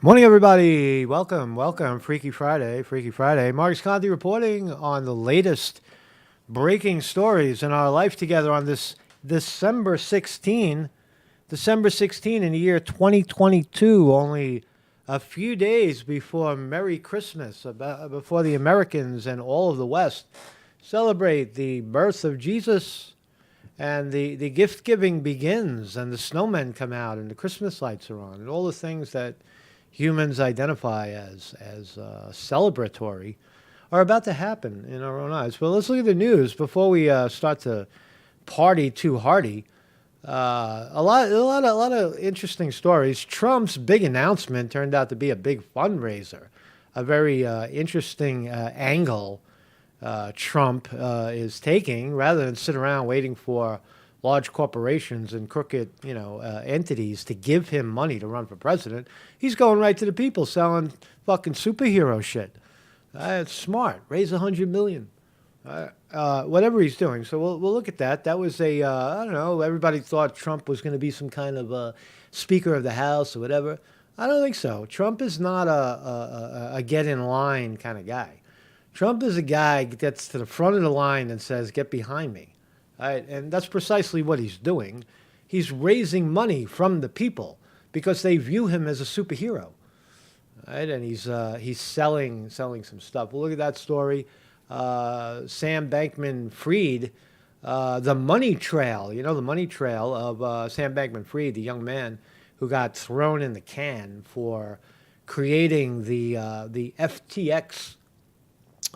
Morning, everybody. Welcome. Freaky Friday. Marcus Conti reporting on the latest breaking stories in our life together on this December 16, in the year 2022. Only a few days before Merry Christmas, before the Americans and all of the West celebrate the birth of Jesus, and the gift giving begins, and the snowmen come out, and the Christmas lights are on, and all the things that humans identify as celebratory are about to happen in our own eyes. But let's look at the news before we start to party too hardy. A lot of interesting stories. Trump's big announcement turned out to be a big fundraiser, a very interesting angle Trump is taking, rather than sit around waiting for large corporations and crooked, entities to give him money to run for president. He's going right to the people, selling fucking superhero shit. It's smart. Raise 100 million. Whatever he's doing. So we'll look at that. That was I don't know. Everybody thought Trump was going to be some kind of Speaker of the House or whatever. I don't think so. Trump is not a get in line kind of guy. Trump is a guy that gets to the front of the line and says, "Get behind me." Right? And that's precisely what he's doing. He's raising money from the people because they view him as a superhero. Right? And he's selling some stuff. We'll look at that story. Sam Bankman-Fried, the money trail. You know, the money trail of Sam Bankman-Fried, the young man who got thrown in the can for creating the FTX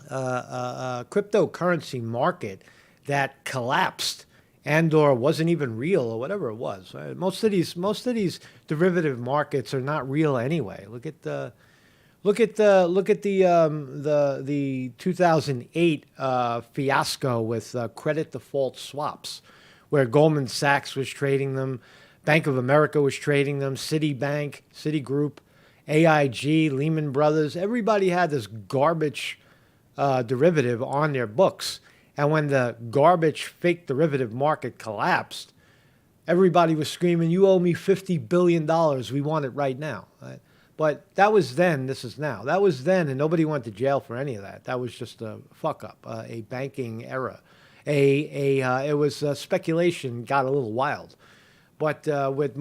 cryptocurrency market that collapsed and or wasn't even real or whatever it was. Right? Most of these derivative markets are not real anyway. Look at the 2008 fiasco with credit default swaps, where Goldman Sachs was trading them, Bank of America was trading them, Citibank, Citigroup, AIG, Lehman Brothers. Everybody had this garbage derivative on their books. And when the garbage fake derivative market collapsed, everybody was screaming, "You owe me $50 billion. We want it right now." Right? But that was then. This is now. That was then, and nobody went to jail for any of that. That was just a fuck up, a banking error. It was speculation got a little wild. But with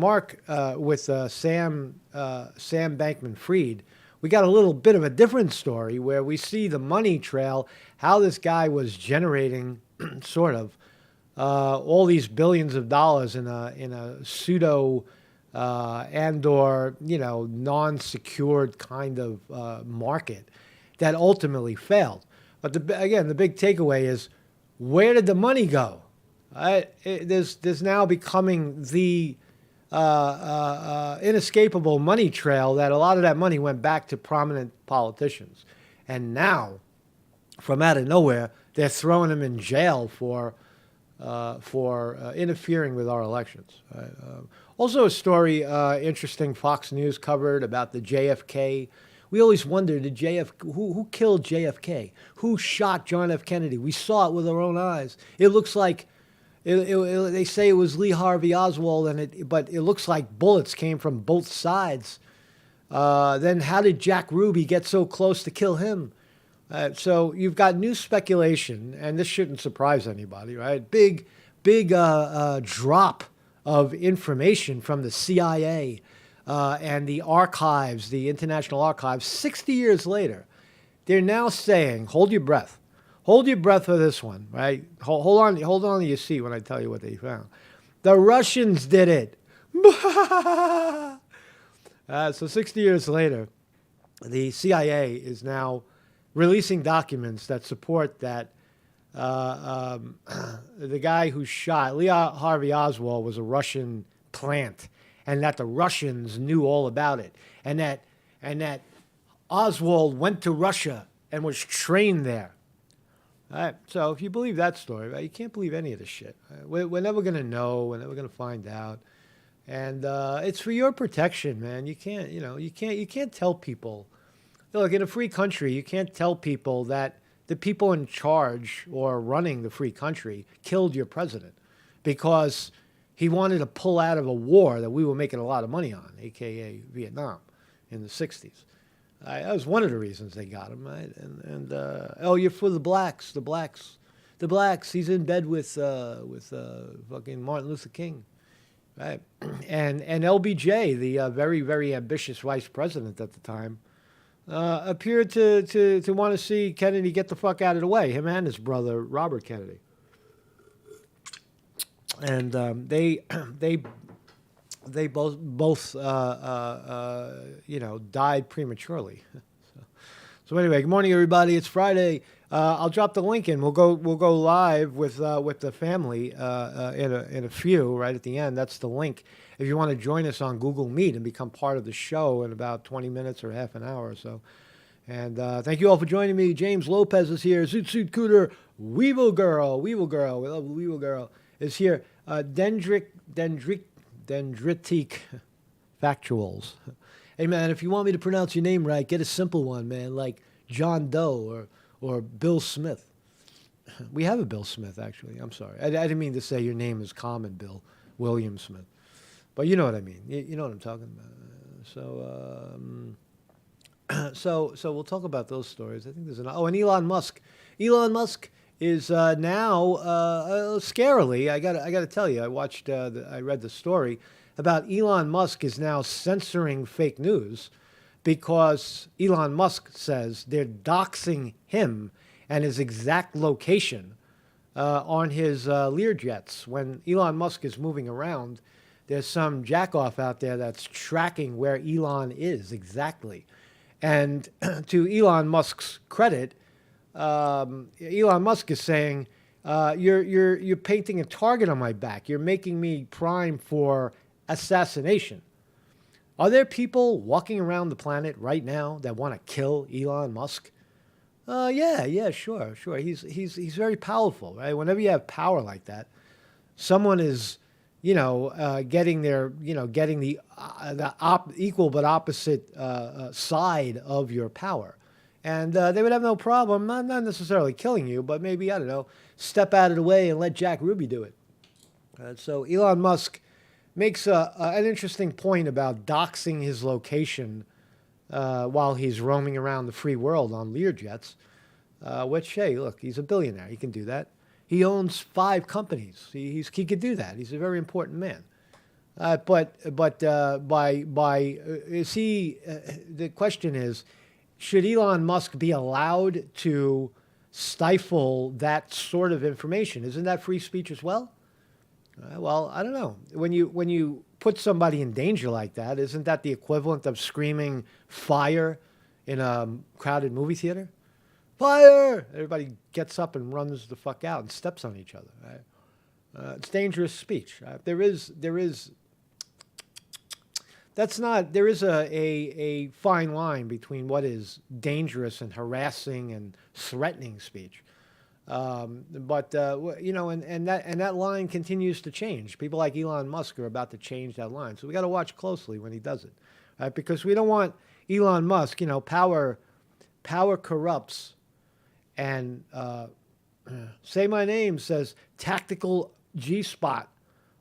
Sam Bankman-Fried, we got a little bit of a different story where we see the money trail, how this guy was generating sort of all these billions of dollars in a pseudo and or non-secured kind of market that ultimately failed. But the big takeaway is, where did the money go? There's now becoming the inescapable money trail that a lot of that money went back to prominent politicians. And now, from out of nowhere, they're throwing them in jail for interfering with our elections. Right? Also a story, interesting, Fox News covered about the JFK. We always wondered, who killed JFK? Who shot John F. Kennedy? We saw it with our own eyes. It looks like they say it was Lee Harvey Oswald, but it looks like bullets came from both sides. Then how did Jack Ruby get so close to kill him? So you've got new speculation, and this shouldn't surprise anybody, right? Big drop of information from the CIA and the archives, the international archives. 60 years later, they're now saying, hold your breath. Hold your breath for this one, right? Hold on to your seat when I tell you what they found. The Russians did it. So 60 years later, the CIA is now releasing documents that support that the guy who shot Lee Harvey Oswald was a Russian plant, and that the Russians knew all about it, and that Oswald went to Russia and was trained there. All right, so if you believe that story, right, you can't believe any of this shit. Right? We're never going to know. We're never going to find out. And it's for your protection, man. You can't tell people. Look, in a free country, you can't tell people that the people in charge or running the free country killed your president because he wanted to pull out of a war that we were making a lot of money on, a.k.a. Vietnam. in the 60s. That was one of the reasons they got him, right? And oh, you're for the blacks, the blacks, the blacks. He's in bed with fucking Martin Luther King, right? And LBJ, the very, very ambitious vice president at the time, appeared to want to see Kennedy get the fuck out of the way, him and his brother, Robert Kennedy. And they both died prematurely. So anyway, good morning, everybody. It's Friday. I'll drop the link in. We'll go live with the family in a few right at the end. That's the link. If you want to join us on Google Meet and become part of the show in about 20 minutes or half an hour or so. And thank you all for joining me. James Lopez is here. Zoot Cooter, Weevil Girl. We love Weevil Girl is here. Dendritic Factuals. Hey, man, if you want me to pronounce your name right, get a simple one, man, like John Doe or Bill Smith. We have a Bill Smith, actually. I'm sorry. I didn't mean to say your name is common, Bill William Smith. But you know what I mean. You know what I'm talking about. So we'll talk about those stories. I think there's and Elon Musk. Elon Musk is now scarily. I gotta tell you. I read the story about Elon Musk is now censoring fake news because Elon Musk says they're doxing him and his exact location on his Learjets. When Elon Musk is moving around, there's some jackoff out there that's tracking where Elon is exactly. And to Elon Musk's credit, Elon Musk is saying, you're painting a target on my back. You're making me prime for assassination. Are there people walking around the planet right now that want to kill Elon Musk? Yeah, sure. He's very powerful, right? Whenever you have power like that, someone is, getting the equal but opposite side of your power. And they would have no problem, not necessarily killing you, but maybe, I don't know, step out of the way and let Jack Ruby do it. So Elon Musk makes an interesting point about doxing his location while he's roaming around the free world on Learjets, which, hey, look, he's a billionaire. He can do that. He owns 5 companies. He could do that. He's a very important man. The question is, should Elon Musk be allowed to stifle that sort of information? Isn't that free speech as well? Well, I don't know. When you put somebody in danger like that, isn't that the equivalent of screaming fire in a crowded movie theater? Fire! Everybody gets up and runs the fuck out and steps on each other. Right? It's dangerous speech. Right? There is a fine line between what is dangerous and harassing and threatening speech. And that line continues to change. People like Elon Musk are about to change that line. So we got to watch closely when he does it, right? Because we don't want Elon Musk, power corrupts. And say my name says tactical G-spot.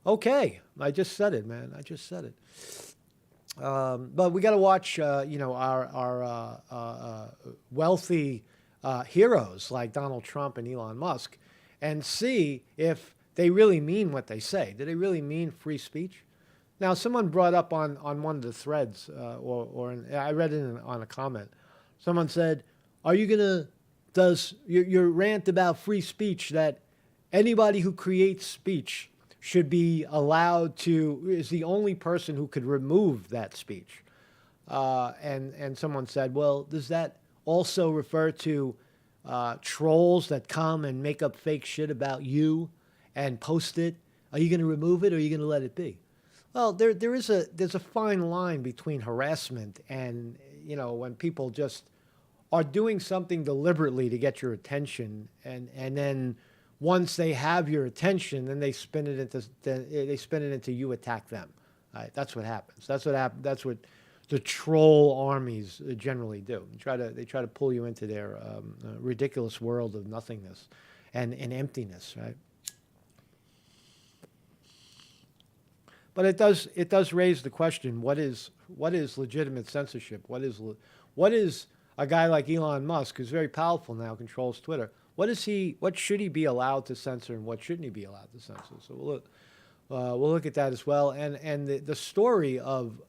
Okay, I just said it, man. I just said it. But we got to watch, our wealthy heroes like Donald Trump and Elon Musk and see if they really mean what they say. Do they really mean free speech? Now, someone brought up on one of the threads, I read it on a comment. Someone said, are you going to, does your rant about free speech that anybody who creates speech should be allowed to, is the only person who could remove that speech? And someone said, well, does that also refer to trolls that come and make up fake shit about you and post it? Are you going to remove it or are you going to let it be? Well, there's a fine line between harassment and, when people just are doing something deliberately to get your attention, and then once they have your attention, then they spin it into you attack them. Right? That's what happens. That's what the troll armies generally do. They try to pull you into their ridiculous world of nothingness and emptiness. Right? But it does raise the question: what is legitimate censorship? What is a guy like Elon Musk, who's very powerful now, controls Twitter? What should he be allowed to censor, and what shouldn't he be allowed to censor? So we'll look at that as well. And the story of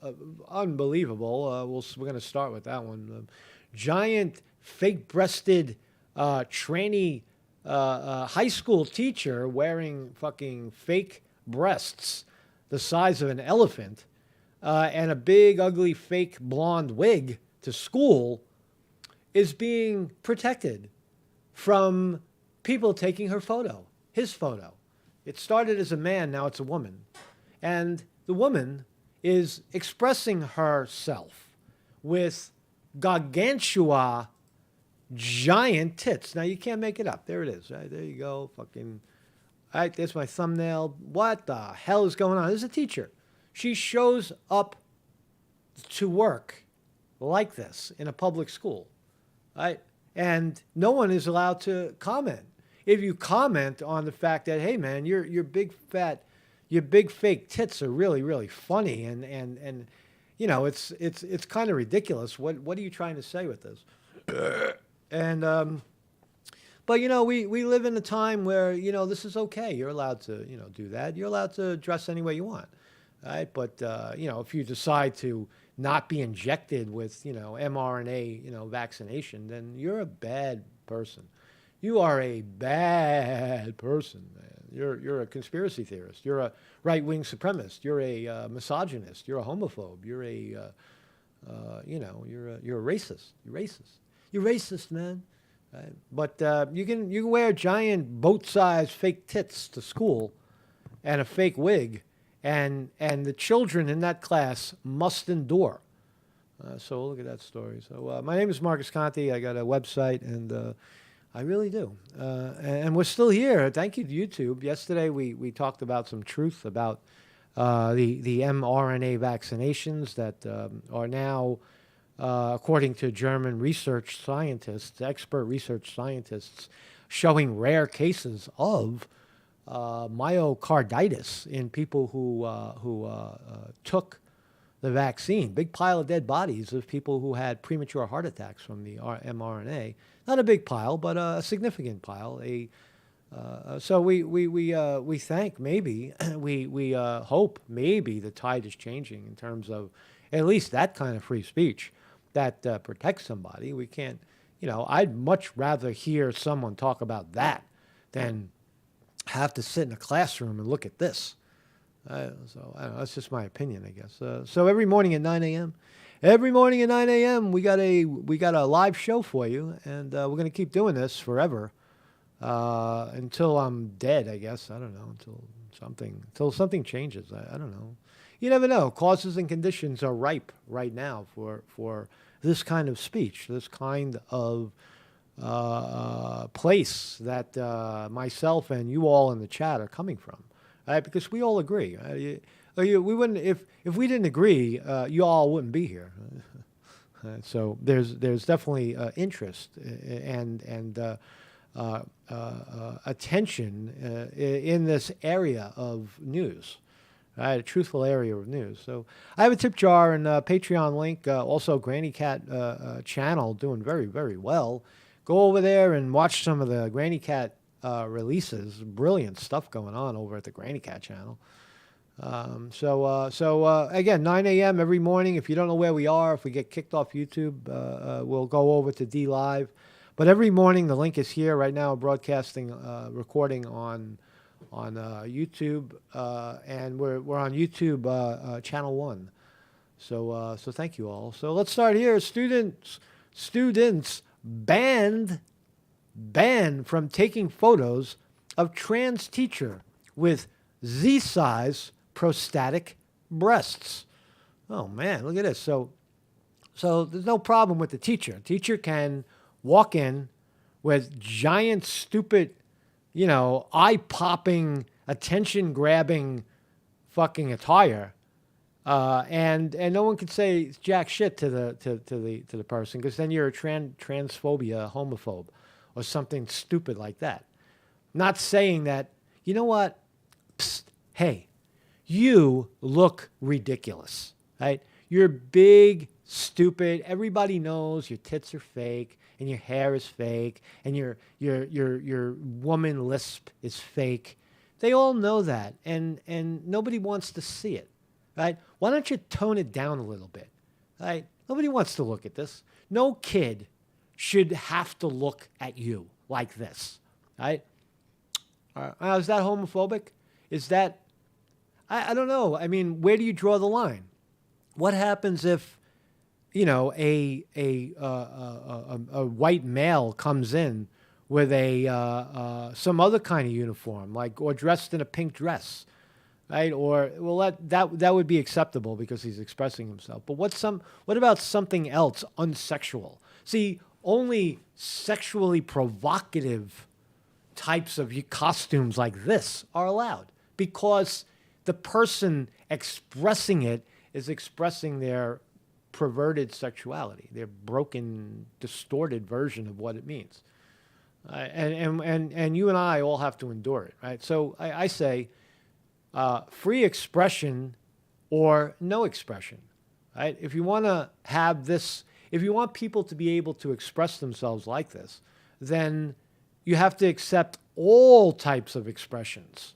unbelievable. We're going to start with that one. Giant fake-breasted tranny high school teacher wearing fucking fake breasts the size of an elephant and a big, ugly, fake blonde wig to school is being protected from people taking her photo, his photo. It started as a man, now it's a woman. And the woman is expressing herself with gargantua giant tits. Now, you can't make it up. There it is. Right? There you go. Fucking. All right, there's my thumbnail. What the hell is going on? This is a teacher. She shows up to work like this in a public school. Right? And no one is allowed to comment. If you comment on the fact that, hey, man, your big fake tits are really, really funny, and you know, it's kind of ridiculous. What are you trying to say with this? And but you know, we live in a time where, you know, this is okay. You're allowed to, you know, do that. You're allowed to dress any way you want, right? But you know, if you decide to not be injected with, you know, mRNA, you know, vaccination, then you're a bad person. You are a bad person, man. You're a conspiracy theorist. You're a right-wing supremacist. You're a misogynist. You're a homophobe. You're a you know, you're a racist. You're racist, man. Right? But you can wear giant boat-sized fake tits to school and a fake wig, and the children in that class must endure. So we'll look at that story. So my name is Marcus Conte. I got a website, and I really do. And we're still here. Thank you to YouTube. Yesterday we talked about some truth about the mRNA vaccinations that are now, according to German research scientists, expert research scientists, showing rare cases of myocarditis in people who took the vaccine. Big pile of dead bodies of people who had premature heart attacks from the mRNA. Not a big pile, but a significant pile. So we think maybe we hope maybe the tide is changing in terms of at least that kind of free speech that protects somebody. We can't, you know, I'd much rather hear someone talk about that than have to sit in a classroom and look at this. So I don't know, that's just my opinion, I guess. So every morning at 9 a.m., we got a live show for you, and we're going to keep doing this forever until I'm dead, I guess. I don't know, until something changes. I don't know. You never know. Causes and conditions are ripe right now for this kind of speech, this kind of place that myself and you all in the chat are coming from. Right? Because we all agree. We wouldn't, if we didn't agree, you all wouldn't be here. So there's definitely interest and attention in this area of news, right? A truthful area of news. So I have a tip jar and a Patreon link. Also, Granny Cat channel doing very, very well. Go over there and watch some of the Granny Cat releases. Brilliant stuff going on over at the Granny Cat channel. So again, 9 a.m. every morning. If you don't know where we are, if we get kicked off YouTube, we'll go over to D Live. But every morning, the link is here right now. Broadcasting, recording on YouTube, and we're on YouTube channel 1. So thank you all. So let's start here. Students banned from taking photos of trans teacher with Z-size prostatic breasts. Oh man, look at this. So there's no problem with the teacher. Teacher can walk in with giant, stupid, you know, eye-popping, attention-grabbing fucking attire, and no one could say jack shit to the person, because then you're a transphobia, homophobe, or something stupid like that. Not saying that, you know what? Psst, hey, you look ridiculous, right? You're big, stupid. Everybody knows your tits are fake and your hair is fake and your woman lisp is fake. They all know that, and nobody wants to see it, right? Why don't you tone it down a little bit, right? Nobody wants to look at this. No kid should have to look at you like this, right? Is that homophobic? Is that, I don't know. I mean, where do you draw the line? What happens if, you know, a white male comes in with some other kind of uniform, like, or dressed in a pink dress, right? Or, well, that would be acceptable because he's expressing himself. But what about something else unsexual? See, only sexually provocative types of costumes like this are allowed because the person expressing it is expressing their perverted sexuality, their broken, distorted version of what it means. And you and I all have to endure it, right? So I say free expression or no expression, right? If you want to have this, if you want people to be able to express themselves like this, then you have to accept all types of expressions,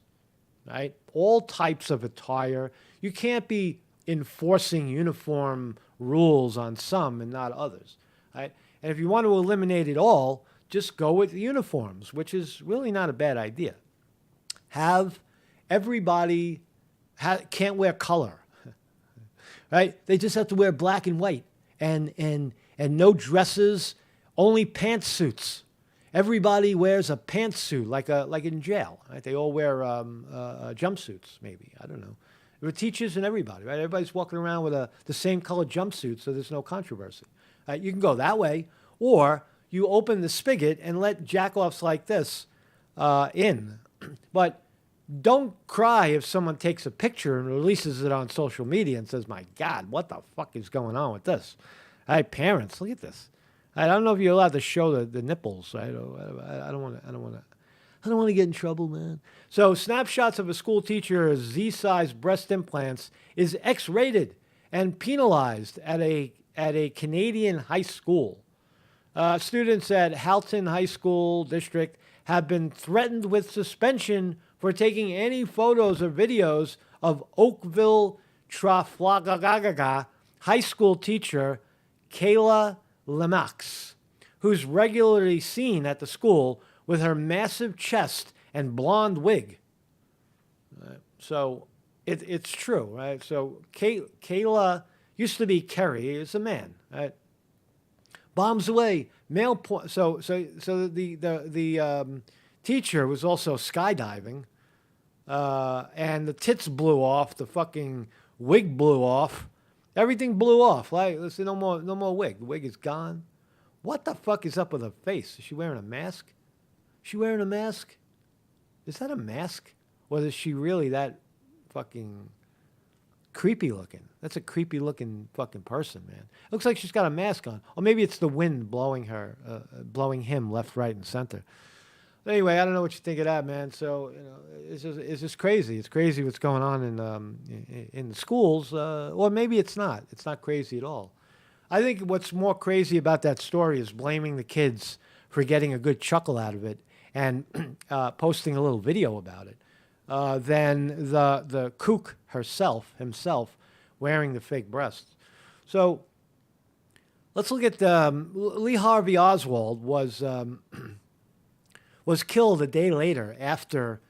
right? All types of attire. You can't be enforcing uniform rules on some and not others, right? And if you want to eliminate it all, just go with uniforms, which is really not a bad idea. Have everybody can't wear color, right? They just have to wear black and white and no dresses, only pantsuits. Everybody wears a pantsuit like in jail, right? They all wear jumpsuits, maybe. I don't know. The teachers and everybody, right? Everybody's walking around with the same colored jumpsuit, so there's no controversy. You can go that way, or you open the spigot and let jackoffs like this in. But don't cry if someone takes a picture and releases it on social media and says, "My God, what the fuck is going on with this?" Hey, parents, look at this. I don't know if you're allowed to show the nipples. Right? I don't want to get in trouble, man. So, snapshots of a school teacher's Z-size breast implants is X-rated and penalized at a Canadian high school. Students at Halton High School District have been threatened with suspension for taking any photos or videos of Oakville Trafalgar High School teacher Kayla Lemax, who's regularly seen at the school with her massive chest and blonde wig. So it's true, right? So Kayla used to be Kerry, is a man, right? Bombs away, male porn. So the teacher was also skydiving, and the tits blew off, the fucking wig blew off, everything blew off. Like, listen, no more wig. The wig is gone. What the fuck is up with her face? Is she wearing a mask? Is she wearing a mask? Is that a mask? Or is she really that fucking creepy looking? That's a creepy looking fucking person, man. It looks like she's got a mask on. Or maybe it's the wind blowing her, blowing him left, right, and center. But anyway, I don't know what you think of that, man. So, you know, it's just crazy. It's crazy what's going on in the schools. Or maybe it's not. It's not crazy at all. I think what's more crazy about that story is blaming the kids for getting a good chuckle out of it and posting a little video about it, than the kook himself wearing the fake breasts. So let's look at Lee Harvey Oswald was killed a day later after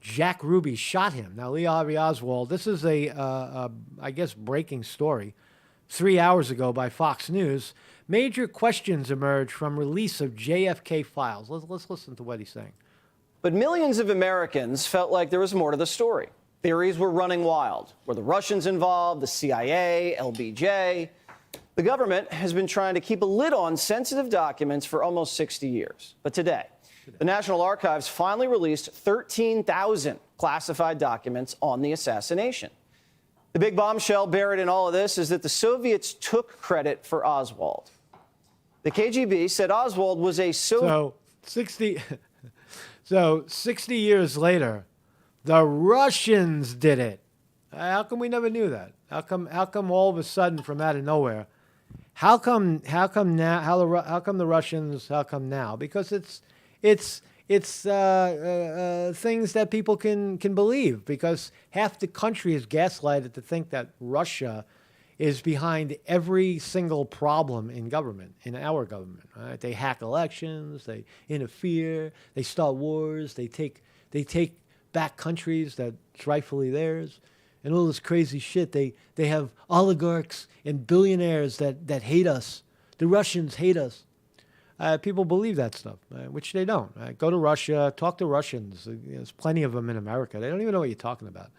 Jack Ruby shot him. Now, Lee Harvey Oswald, this is I guess, breaking story. 3 hours ago by Fox News, major questions emerge from release of JFK files. Let's listen to what he's saying. But millions of Americans felt like there was more to the story. Theories were running wild. Were the Russians involved, the CIA, LBJ? The government has been trying to keep a lid on sensitive documents for almost 60 years. But today, the National Archives finally released 13,000 classified documents on the assassination. The big bombshell buried in all of this is that the Soviets took credit for Oswald. The KGB said Oswald was a So 60 years later, the Russians did it. How come we never knew that? How come all of a sudden from out of nowhere? How come now? How come the Russians? How come now? Because it's things that people can believe. Because half the country is gaslighted to think that Russia is behind every single problem in government, in our government. Right? They hack elections, they interfere, they start wars, they take back countries that's rightfully theirs, and all this crazy shit. They have oligarchs and billionaires that hate us. The Russians hate us. People believe that stuff, which they don't. Go to Russia, talk to Russians. There's plenty of them in America. They don't even know what you're talking about.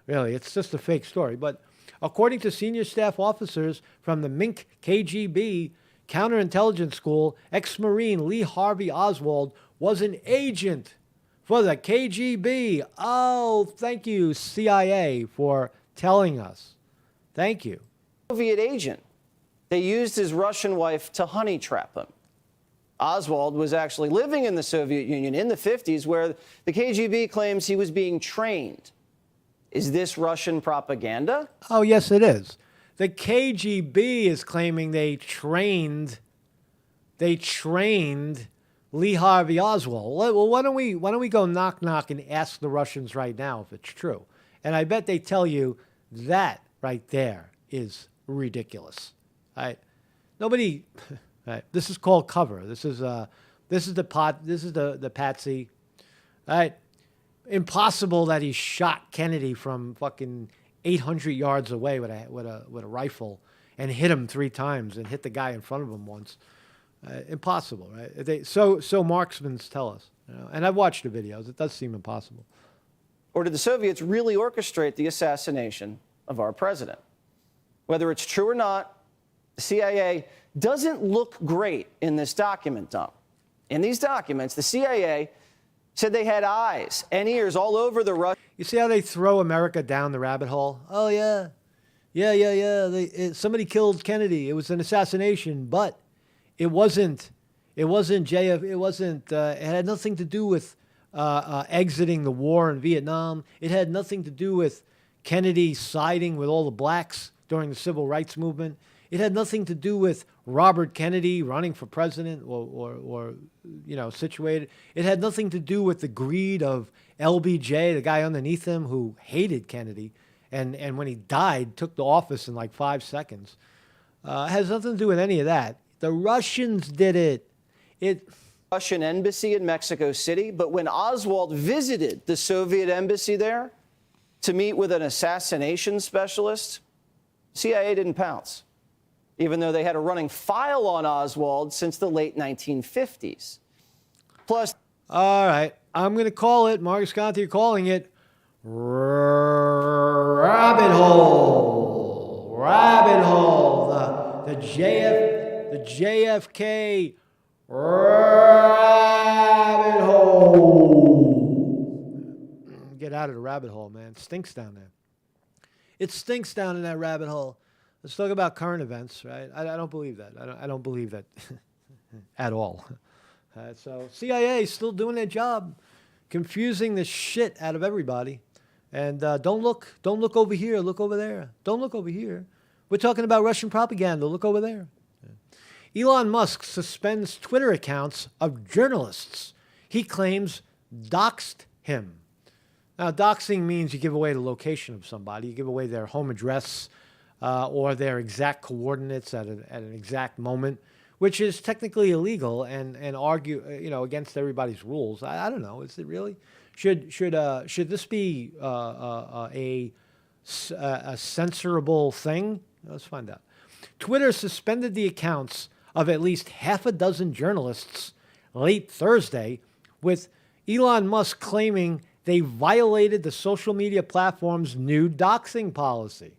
Really, it's just a fake story. But according to senior staff officers from the Mink KGB counterintelligence school, ex-Marine Lee Harvey Oswald was an agent for the KGB. Oh, thank you, CIA, for telling us. Thank you. Soviet agent. They used his Russian wife to honey trap him. Oswald was actually living in the Soviet Union in the 50s, where the KGB claims he was being trained. Is this Russian propaganda? Oh, yes, it is. The KGB is claiming they trained Lee Harvey Oswald. Well, why don't we go knock knock and ask the Russians right now if it's true? And I bet they tell you that right there is ridiculous. Right? Nobody. Right? This is called cover. This is the patsy. Right? Impossible that he shot Kennedy from fucking 800 yards away with a rifle and hit him 3 times and hit the guy in front of him once. Impossible, right? So marksmen tell us, and I've watched the videos. It does seem impossible. Or did the Soviets really orchestrate the assassination of our president? Whether it's true or not, the CIA doesn't look great in this document dump. In these documents, the CIA said they had eyes and ears all over the Russian. You see how they throw America down the rabbit hole? Oh yeah. Somebody killed Kennedy. It was an assassination, but it wasn't JF. It had nothing to do with exiting the war in Vietnam. It had nothing to do with Kennedy siding with all the blacks during the civil rights movement. It had nothing to do with Robert Kennedy running for president or situated. It had nothing to do with the greed of LBJ, the guy underneath him who hated Kennedy, and when he died, took the office in like 5 seconds. It has nothing to do with any of that. The Russians did it. Russian embassy in Mexico City, but when Oswald visited the Soviet embassy there to meet with an assassination specialist, CIA didn't pounce, even though they had a running file on Oswald since the late 1950s. Plus, all right, I'm going to call it, Marcus Conte, you're calling it rabbit hole. Rabbit hole. The JFK rabbit hole. Get out of the rabbit hole, man. It stinks down there. It stinks down in that rabbit hole. Let's talk about current events, right? I don't believe that. I don't believe that at all. So CIA is still doing their job, confusing the shit out of everybody. And don't look over here. Look over there. Don't look over here. We're talking about Russian propaganda. Look over there. Elon Musk suspends Twitter accounts of journalists he claims doxed him. Now, doxing means you give away the location of somebody. You give away their home address or their exact coordinates at an exact moment, which is technically illegal and argue against everybody's rules. I don't know. Is it really? Should this be a censorable thing? Let's find out. Twitter suspended the accounts of at least half a dozen journalists late Thursday, with Elon Musk claiming they violated the social media platform's new doxing policy.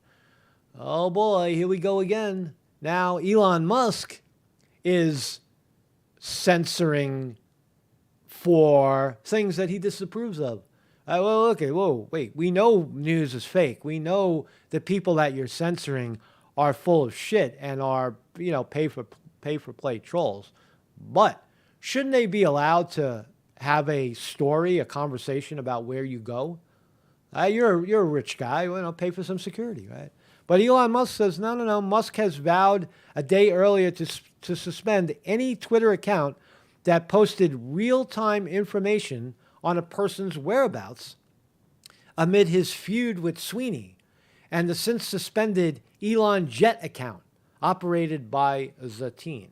Oh boy, here we go again. Now Elon Musk is censoring for things that he disapproves of. Wait. We know news is fake. We know the people that you're censoring are full of shit and are, pay for play trolls. But shouldn't they be allowed to have a story, a conversation about where you go? You're a rich guy. Pay for some security, right? But Elon Musk says, no, no, no. Musk has vowed a day earlier to suspend any Twitter account that posted real-time information on a person's whereabouts amid his feud with Sweeney and the since suspended Elon Jet account operated by Zateen.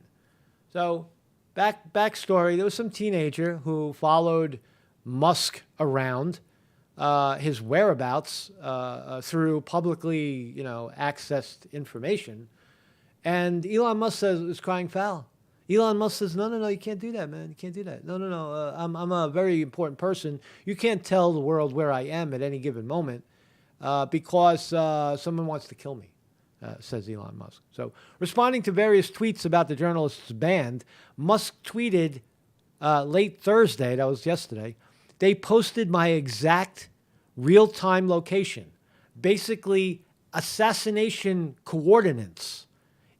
So, backstory, there was some teenager who followed Musk around his whereabouts through publicly, accessed information. And Elon Musk says it's crying foul. Elon Musk says, no, no, no, you can't do that, man. You can't do that. No, no, no. I'm a very important person. You can't tell the world where I am at any given moment because someone wants to kill me, says Elon Musk. So responding to various tweets about the journalist's ban, Musk tweeted late Thursday, that was yesterday, they posted my exact real-time location, basically assassination coordinates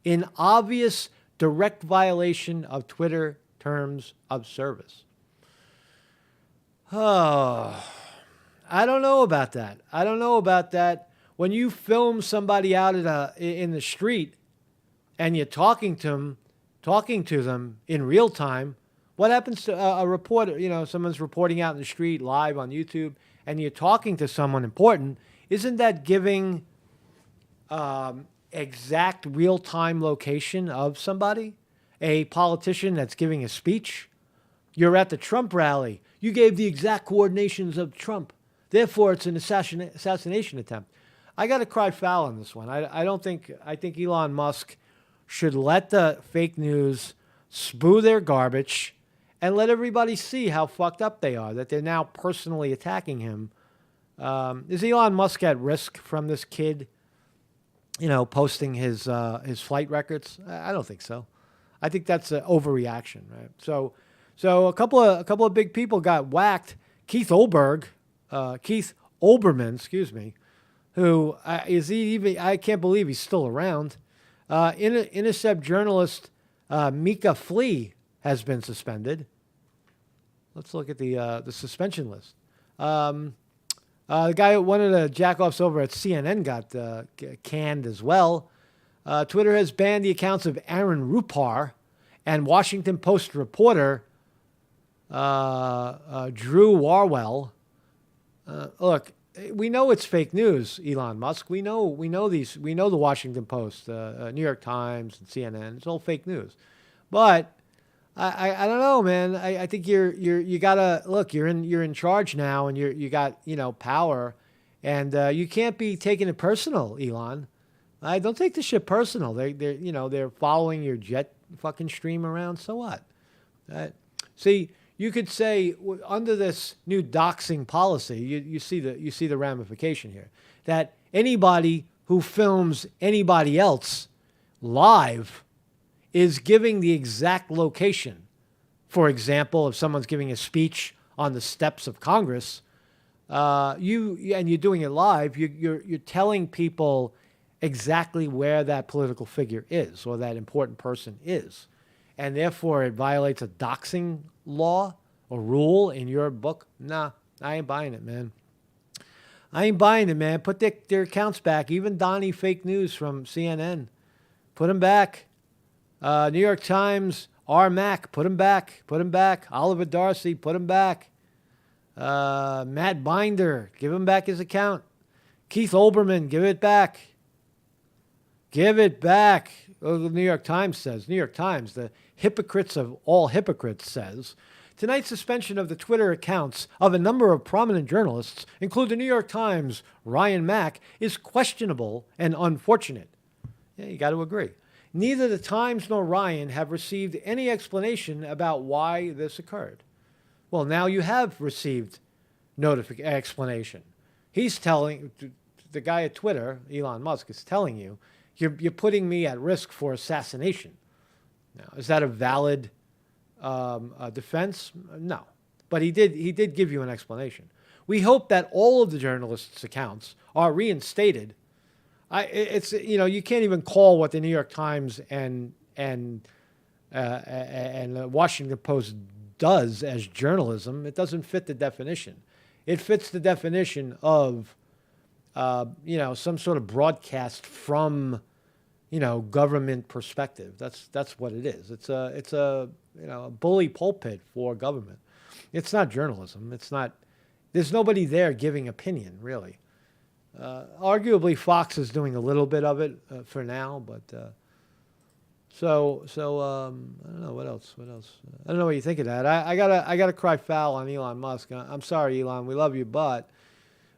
in obvious direct violation of Twitter terms of service. Oh, I don't know about that. I don't know about that. When you film somebody out in the street and you're talking to them in real time, what happens to a reporter? Someone's reporting out in the street live on YouTube and you're talking to someone important. Isn't that giving exact real-time location of somebody? A politician that's giving a speech? You're at the Trump rally. You gave the exact coordinations of Trump. Therefore, it's an assassination attempt. I got to cry foul on this one. I think Elon Musk should let the fake news spew their garbage and let everybody see how fucked up they are, that they're now personally attacking him. Is Elon Musk at risk from this kid posting his flight records? I don't think so. I think that's an overreaction, right? So a couple of big people got whacked. Keith Olbermann, who is he even? I can't believe he's still around. Intercept journalist Mika Flea has been suspended. Let's look at the suspension list. The guy who wanted to jack offs over at CNN got canned as well. Twitter has banned the accounts of Aaron Rupar and Washington Post reporter Drew Warwell. Look, we know it's fake news, Elon Musk. We know the Washington Post, New York Times, and CNN. It's all fake news. But I don't know, man. I think you gotta look. You're in charge now, and you got power, and you can't be taking it personal, Elon. Don't take this shit personal. They're following your jet fucking stream around. So what? See, you could say under this new doxing policy, you see the ramification here, that anybody who films anybody else live is giving the exact location. For example, if someone's giving a speech on the steps of Congress, you're doing it live, you're telling people exactly where that political figure is or that important person is. And therefore it violates a doxing law or rule in your book. Nah, I ain't buying it, man. I ain't buying it, man. Put their accounts back. Even Donnie Fake News from CNN. Put them back. New York Times, R. Mac, put him back. Put him back. Oliver Darcy, put him back. Matt Binder, give him back his account. Keith Olbermann, give it back. Give it back. Oh, the New York Times says. New York Times, the hypocrites of all hypocrites, says, tonight's suspension of the Twitter accounts of a number of prominent journalists, include the New York Times' Ryan Mack, is questionable and unfortunate. Yeah, you got to agree. Neither the Times nor Ryan have received any explanation about why this occurred. Well, now you have received explanation. He's telling, the guy at Twitter, Elon Musk, is telling you, you're putting me at risk for assassination. Now, is that a valid defense? No. But he did give you an explanation. We hope that all of the journalists' accounts are reinstated. You can't even call what the New York Times and the Washington Post does as journalism. It doesn't fit the definition. it fits the definition of, some sort of broadcast from, government perspective. That's what it is. It's a bully pulpit for government. It's not journalism. It's not. There's nobody there giving opinion, really. Arguably, Fox is doing a little bit of it for now, but so I don't know what else. I don't know what you think of that. I gotta cry foul on Elon Musk. I'm sorry, Elon. We love you, but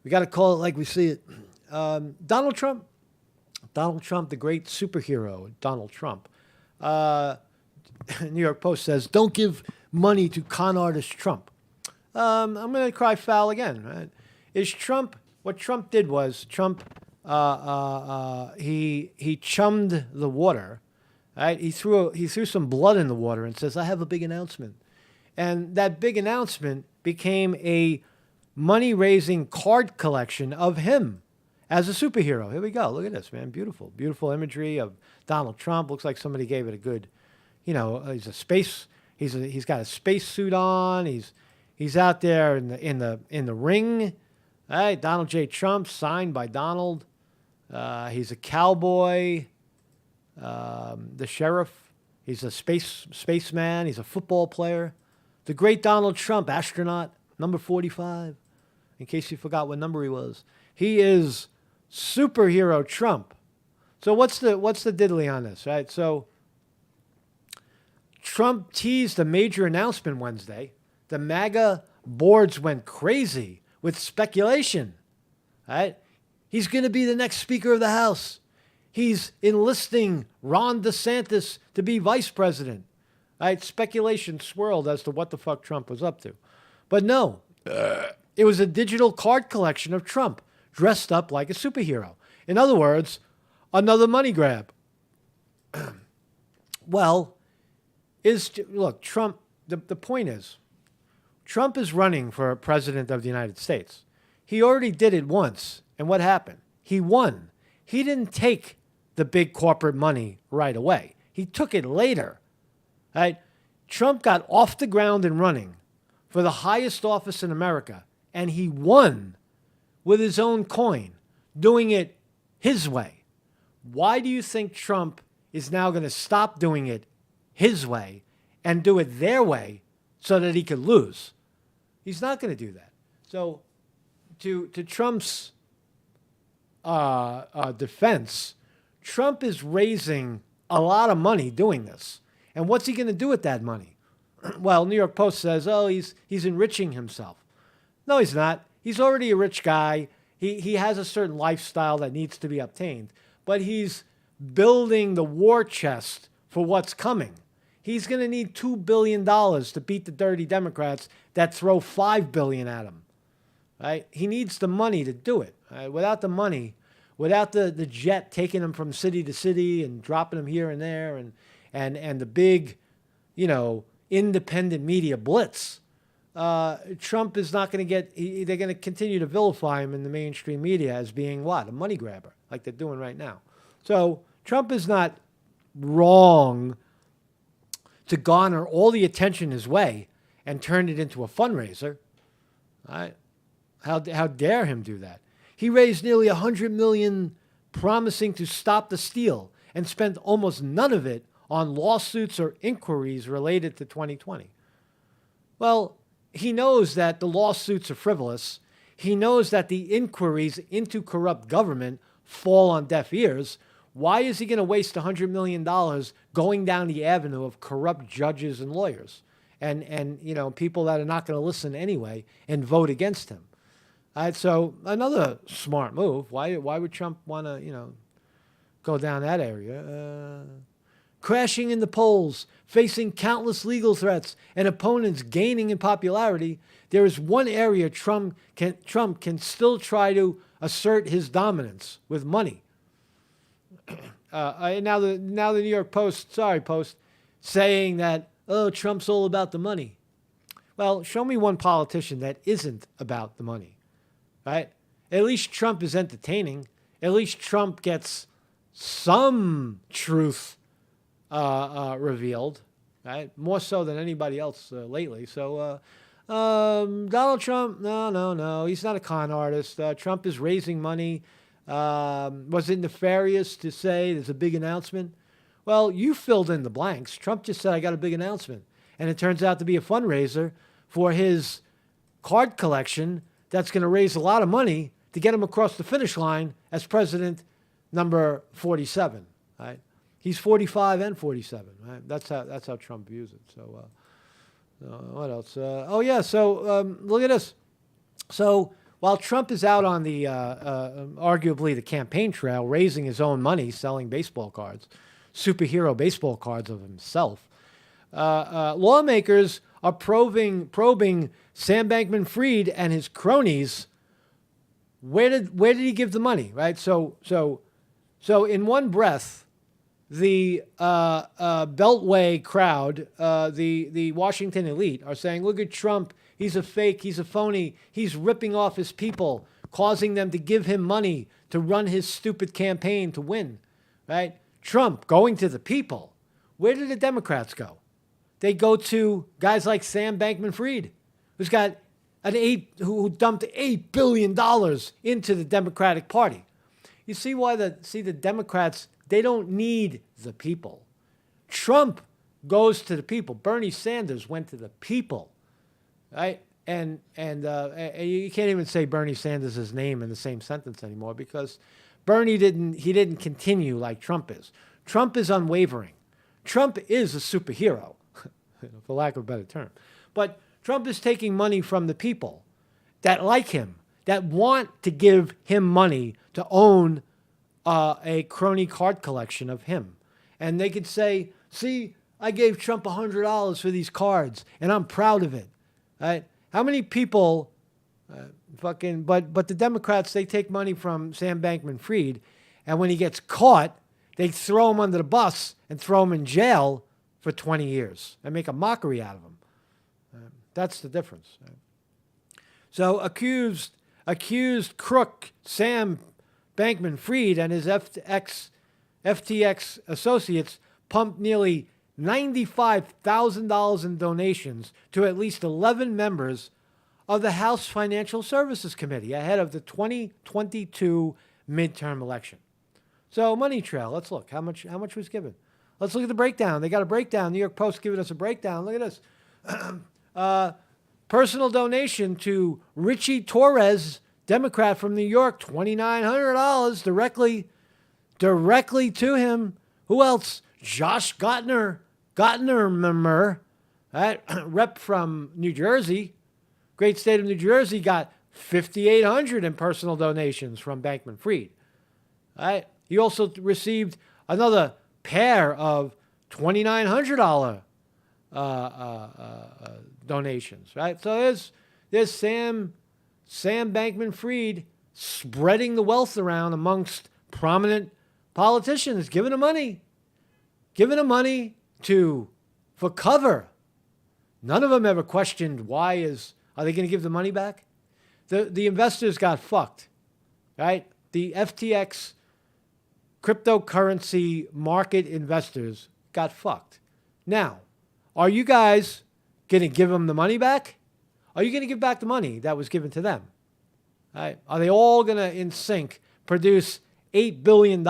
we gotta call it like we see it. Donald Trump, the great superhero, Donald Trump. New York Post says, "Don't give money to con artist Trump." I'm gonna cry foul again. Right? Is Trump? What Trump did was Trump he chummed the water, right? He threw some blood in the water and says, "I have a big announcement," and that big announcement became a money-raising card collection of him as a superhero. Here we go. Look at this, man. Beautiful, beautiful imagery of Donald Trump. Looks like somebody gave it a good, he's a space. He's got a space suit on. He's out there in the ring. All right, Donald J. Trump, signed by Donald. He's a cowboy, the sheriff. He's a spaceman. He's a football player. The great Donald Trump, astronaut, number 45, in case you forgot what number he was. He is superhero Trump. So what's the diddly on this, right? So Trump teased a major announcement Wednesday. The MAGA boards went crazy with speculation, right? He's going to be the next Speaker of the House. He's enlisting Ron DeSantis to be vice president, right? Speculation swirled as to what the fuck Trump was up to. But no, it was a digital card collection of Trump dressed up like a superhero. In other words, another money grab. Well, look, Trump, the point is, Trump is running for president of the United States. He already did it once, and what happened? He won. He didn't take the big corporate money right away. He took it later, right? Trump got off the ground and running for the highest office in America, and he won with his own coin, doing it his way. Why do you think Trump is now going to stop doing it his way and do it their way so that he could lose? He's not going to do that. So to Trump's defense, Trump is raising a lot of money doing this. And what's he going to do with that money? Well, New York Post says, he's enriching himself. No, he's not. He's already a rich guy. He has a certain lifestyle that needs to be obtained. But he's building the war chest for what's coming. He's going to need $2 billion to beat the dirty Democrats that throw $5 billion at him. Right? He needs the money to do it. Right? Without the money, without the jet taking him from city to city and dropping him here and there, and the big, independent media blitz, Trump is not going to get. They're going to continue to vilify him in the mainstream media as being what? A money grabber, like they're doing right now. So Trump is not wrong to garner all the attention his way and turn it into a fundraiser. Right? How dare him do that? He raised nearly $100 million promising to stop the steal and spent almost none of it on lawsuits or inquiries related to 2020. Well, he knows that the lawsuits are frivolous. He knows that the inquiries into corrupt government fall on deaf ears. Why is he going to waste $100 million going down the avenue of corrupt judges and lawyers and people that are not going to listen anyway and vote against him? All right, so another smart move. Why would Trump want to, go down that area? Crashing in the polls, facing countless legal threats, and opponents gaining in popularity, there is one area Trump can still try to assert his dominance with money. Now the New York Post, saying that, Trump's all about the money. Well, show me one politician that isn't about the money, right? At least Trump is entertaining. At least Trump gets some truth revealed, right? More so than anybody else lately. So Donald Trump, no. He's not a con artist. Trump is raising money. Was it nefarious to say there's a big announcement? Well, you filled in the blanks. Trump just said, I got a big announcement. And it turns out to be a fundraiser for his card collection that's going to raise a lot of money to get him across the finish line as president number 47. Right? He's 45 and 47. Right? That's how Trump views it. So what else? Look at this. So while Trump is out on the arguably the campaign trail, raising his own money, selling baseball cards, superhero baseball cards of himself, lawmakers are probing Sam Bankman-Fried and his cronies. Where did he give the money? Right. So in one breath, the Beltway crowd, the Washington elite, are saying, look at Trump. He's a fake. He's a phony. He's ripping off his people, causing them to give him money to run his stupid campaign to win. Right? Trump going to the people. Where did the Democrats go? They go to guys like Sam Bankman-Fried, who's got who dumped $8 billion into the Democratic Party. You see why the Democrats, they don't need the people. Trump goes to the people. Bernie Sanders went to the people, right? And you can't even say Bernie Sanders' name in the same sentence anymore because Bernie didn't continue like Trump is. Trump is unwavering. Trump is a superhero, for lack of a better term. But Trump is taking money from the people that like him, that want to give him money to own a crony card collection of him. And they could say, see, I gave Trump $100 for these cards, and I'm proud of it. Right? How many people but the Democrats, they take money from Sam Bankman-Fried, and when he gets caught, they throw him under the bus and throw him in jail for 20 years and make a mockery out of him. That's the difference. Right? So accused crook Sam Bankman-Fried and his FTX associates pumped nearly $95,000 in donations to at least 11 members of the House Financial Services Committee ahead of the 2022 midterm election. So money trail, let's look. How much was given? Let's look at the breakdown. They got a breakdown. New York Post giving us a breakdown. Look at this. Personal donation to Richie Torres, Democrat from New York, $2,900 directly to him. Who else? Josh Gottner, right? Rep from New Jersey, great state of New Jersey, got $5,800 in personal donations from Bankman-Fried. Right? He also received another pair of $2,900 donations. Right? So there's Sam Bankman-Fried spreading the wealth around amongst prominent politicians, giving them money for cover. None of them ever questioned are they going to give the money back? The investors got fucked, right? The FTX cryptocurrency market investors got fucked. Now, are you guys going to give them the money back? Are you going to give back the money that was given to them? Right? Are they all going to, in sync, produce $8 billion?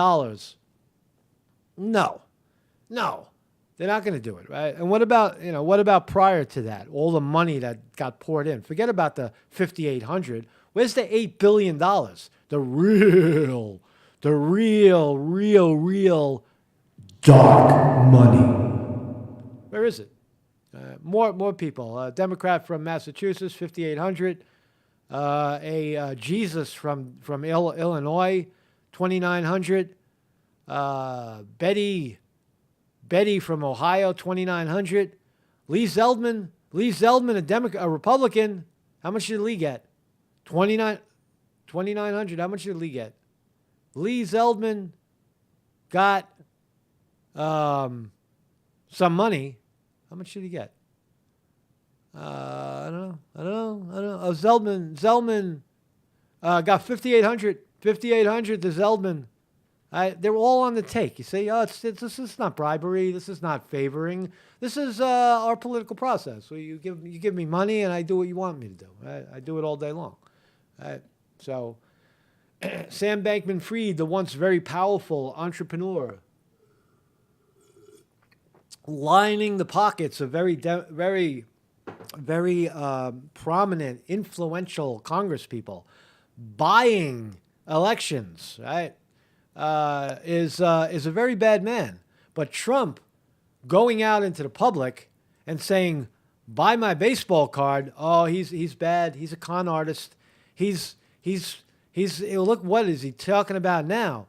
No, they're not going to do it, right? And what about prior to that? All the money that got poured in. Forget about the $5,800. Where's the $8 billion? The real dark money. Where is it? More people. Democrat from Massachusetts, $5,800. A Jesus from Illinois, $2,900. Betty from Ohio, $2,900. Lee Zeldman, a Republican. How much did Lee get? $2,900. How much did Lee get? Lee Zeldman got some money. How much did he get? I don't know. Oh, Zeldman got $5,800. $5,800 to Zeldman. They're all on the take. You say, oh, this is not bribery. This is not favoring. This is our political process. So you give me money, and I do what you want me to do. I do it all day long. So Sam Bankman-Fried, the once very powerful entrepreneur, lining the pockets of very prominent, influential Congress people, buying elections, right? Is a very bad man. But Trump going out into the public and saying, "Buy my baseball card." Oh, he's bad. He's a con artist. He's look, what is he talking about now?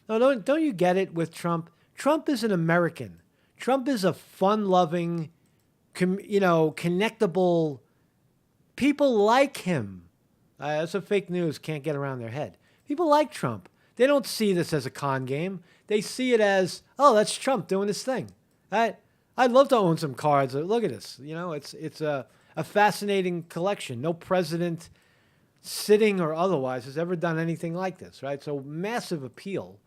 No, don't you get it with Trump? Trump is an American. Trump is a fun-loving, connectable. People like him. That's what fake news can't get around their head. People like Trump. They don't see this as a con game. They see it as, oh, that's Trump doing his thing. I'd love to own some cards. Look at this. It's a fascinating collection. No president, sitting or otherwise, has ever done anything like this, right? So massive appeal.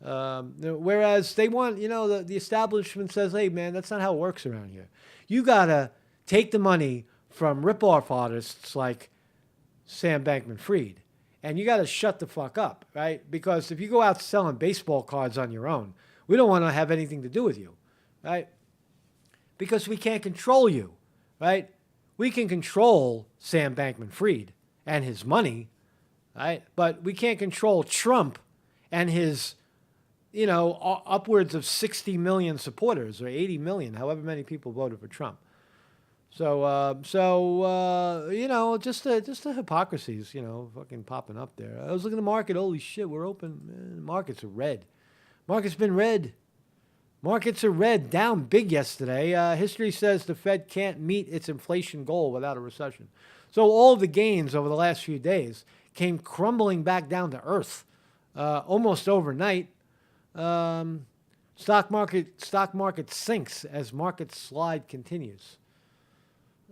Whereas they want, the establishment says, hey, man, that's not how it works around here. You got to take the money from rip-off artists like Sam Bankman-Fried, and you got to shut the fuck up, right? Because if you go out selling baseball cards on your own, we don't want to have anything to do with you, right? Because we can't control you, right? We can control Sam Bankman-Fried and his money, right? But we can't control Trump and his, upwards of 60 million supporters or 80 million, however many people voted for Trump. So just the hypocrisies, fucking popping up there. I was looking at the market. Holy shit, we're open. Man, markets are red. Market's been red. Markets are red, down big yesterday. History says the Fed can't meet its inflation goal without a recession. So all the gains over the last few days came crumbling back down to earth almost overnight. Stock market sinks as market slide continues.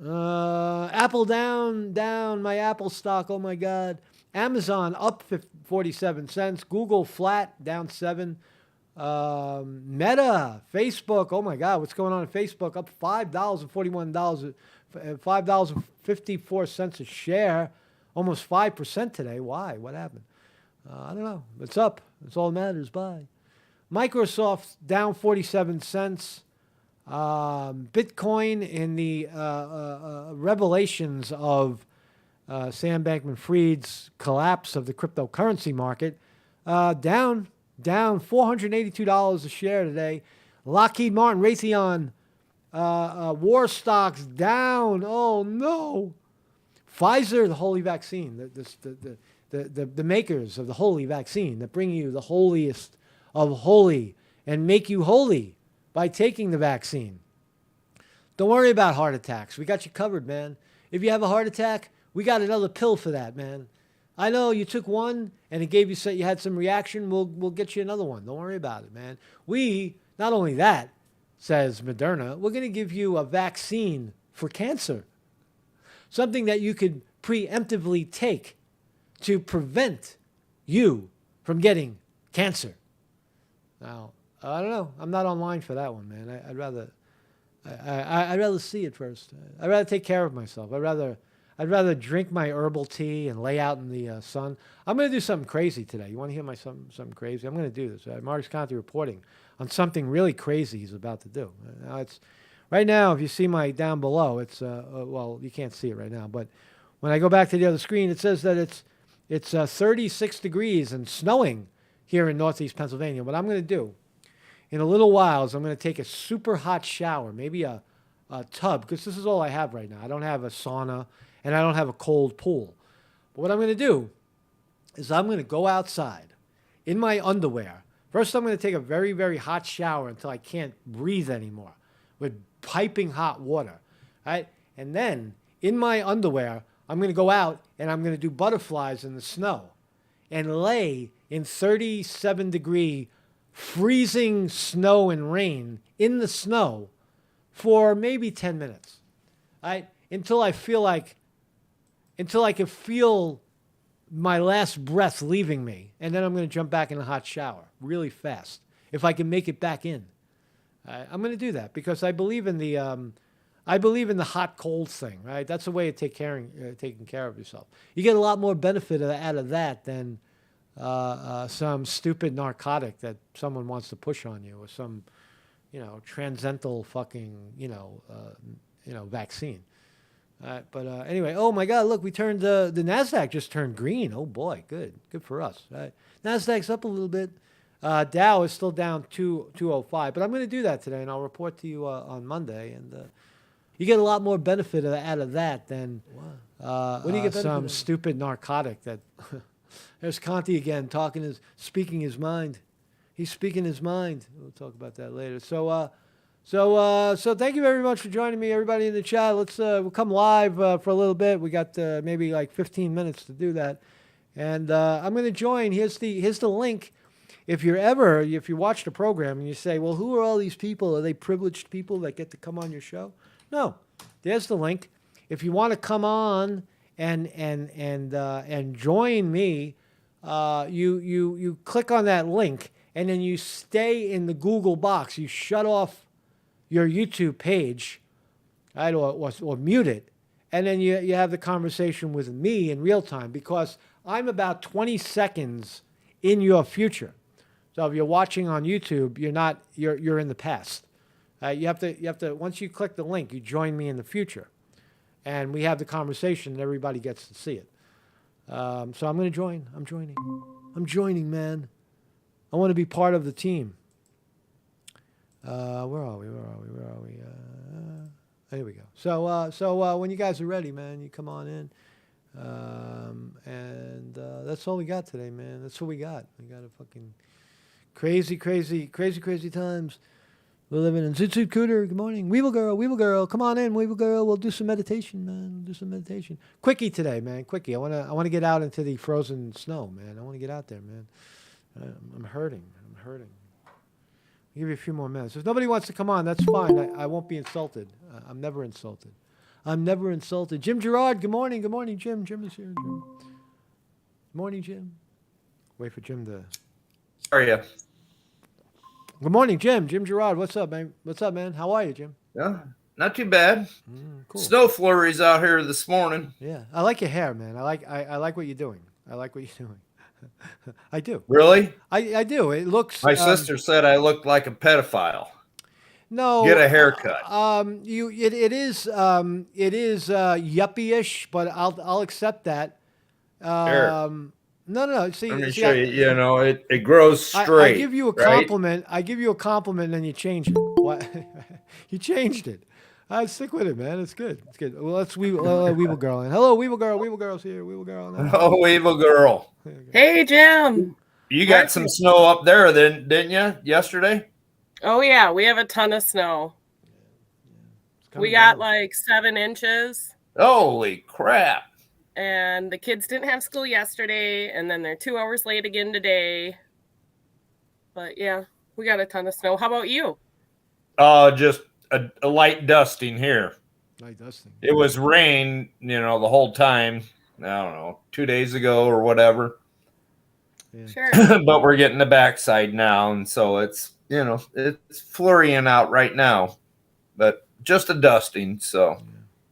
Apple down, my Apple stock, oh my God. Amazon up 47 cents. Google flat, down 7. Meta, Facebook, oh my God, what's going on in Facebook? Up $5.41, $5.54 a share, almost 5% today. Why? What happened? I don't know. It's up. That's all that matters. Bye. Microsoft down 47 cents. Bitcoin in the revelations of Sam Bankman-Fried's collapse of the cryptocurrency market, down $482 a share today. Lockheed Martin, Raytheon, war stocks down. Oh no! Pfizer, the holy vaccine, the makers of the holy vaccine that bring you the holiest of holy and make you holy by taking the vaccine. Don't worry about heart attacks. We got you covered, man. If you have a heart attack, we got another pill for that, man. I know you took one and it gave you, you had some reaction. We'll get you another one. Don't worry about it, man. Not only that, says Moderna, we're going to give you a vaccine for cancer. Something that you could preemptively take to prevent you from getting cancer. Now, I don't know. I'm not online for that one, man. I'd rather see it first. I'd rather take care of myself. I'd rather drink my herbal tea and lay out in the sun. I'm going to do something crazy today. You want to hear something crazy? I'm going to do this. Marcus Conte reporting on something really crazy he's about to do. Now right now, if you see my down below, it's well, you can't see it right now, but when I go back to the other screen, it says that it's 36 degrees and snowing here in Northeast Pennsylvania. What I'm going to do in a little while is I'm going to take a super hot shower, maybe a tub, because this is all I have right now. I don't have a sauna and I don't have a cold pool. But what I'm going to do is I'm going to go outside in my underwear. First, I'm going to take a very, very hot shower until I can't breathe anymore with piping hot water, right? And then in my underwear, I'm going to go out and I'm going to do butterflies in the snow and lay in 37-degree freezing snow and rain in the snow for maybe 10 minutes, right? Until I can feel my last breath leaving me, and then I'm going to jump back in a hot shower really fast if I can make it back in. I'm going to do that because I believe in the hot cold thing, right? That's a way of taking care of yourself. You get a lot more benefit out of that than some stupid narcotic that someone wants to push on you, or some, transcendental fucking, vaccine. But anyway, oh my God, look, we turned the NASDAQ just turned green. Oh boy, good for us. Right? NASDAQ's up a little bit. Dow is still down 205, but I'm going to do that today, and I'll report to you on Monday. And you get a lot more benefit out of that than What do you get some stupid narcotic that. There's Conti again speaking his mind. He's speaking his mind. We'll talk about that later. So thank you very much for joining me, everybody in the chat. We'll come live for a little bit. We got maybe like 15 minutes to do that, and I'm going to join. Here's the link. If you watch the program and you say, well, who are all these people? Are they privileged people that get to come on your show? No, there's the link. If you want to come on and join me, you click on that link, and then you stay in the Google box. You shut off your YouTube page, right, or mute it, and then you have the conversation with me in real time, because I'm about 20 seconds in your future. So if you're watching on YouTube, you're in the past. You have to once you click the link, you join me in the future, and we have the conversation, and everybody gets to see it. So I'm going to join. I'm joining, man. I want to be part of the team. Where are we? Here we go. So when you guys are ready, man, you come on in. And that's all we got today, man. That's what we got. We got a fucking crazy times. We're living in Zoot Cooter. Good morning. Weevil girl. Come on in, Weevil girl. We'll do some meditation, man. We'll do some meditation. Quickie today, man. Quickie. I want to get out into the frozen snow, man. I want to get out there, man. I'm hurting. I'll give you a few more minutes. If nobody wants to come on, that's fine. I won't be insulted. I'm never insulted. Jim Gerard, good morning. Good morning, Jim. Jim is here. Jim. Good morning, Jim. Wait for Jim to... How are you? Good morning, Jim. Jim Gerard, what's up, man? How are you, Jim? Yeah, not too bad. Cool. Snow flurries out here this morning. Yeah, I like your hair, man. I like what you're doing. I do. Really? I do. It looks... My sister said I looked like a pedophile. No. Get a haircut. It is yuppie-ish, but I'll accept that. Sure. No. See, Let me show you. It grows straight. I give you a compliment. Right? I give you a compliment, and then you change it. What? You changed it. I stick with it, man. It's good. Well, let's Weevil girl in. Hello, Weevil girl. Weevil girl's here. Weevil girl. Oh, Weevil girl. Hey, Jim. You got some snow up there, didn't you? Yesterday. Oh yeah, we have a ton of snow. We got like 7 inches. Holy crap. And the kids didn't have school yesterday, and then they're 2 hours late again today. But yeah, we got a ton of snow. How about you? Just a light dusting here. Light dusting. It was rain, the whole time. I don't know, 2 days ago or whatever. Yeah. Sure. But we're getting the backside now, and so it's flurrying out right now. But just a dusting, so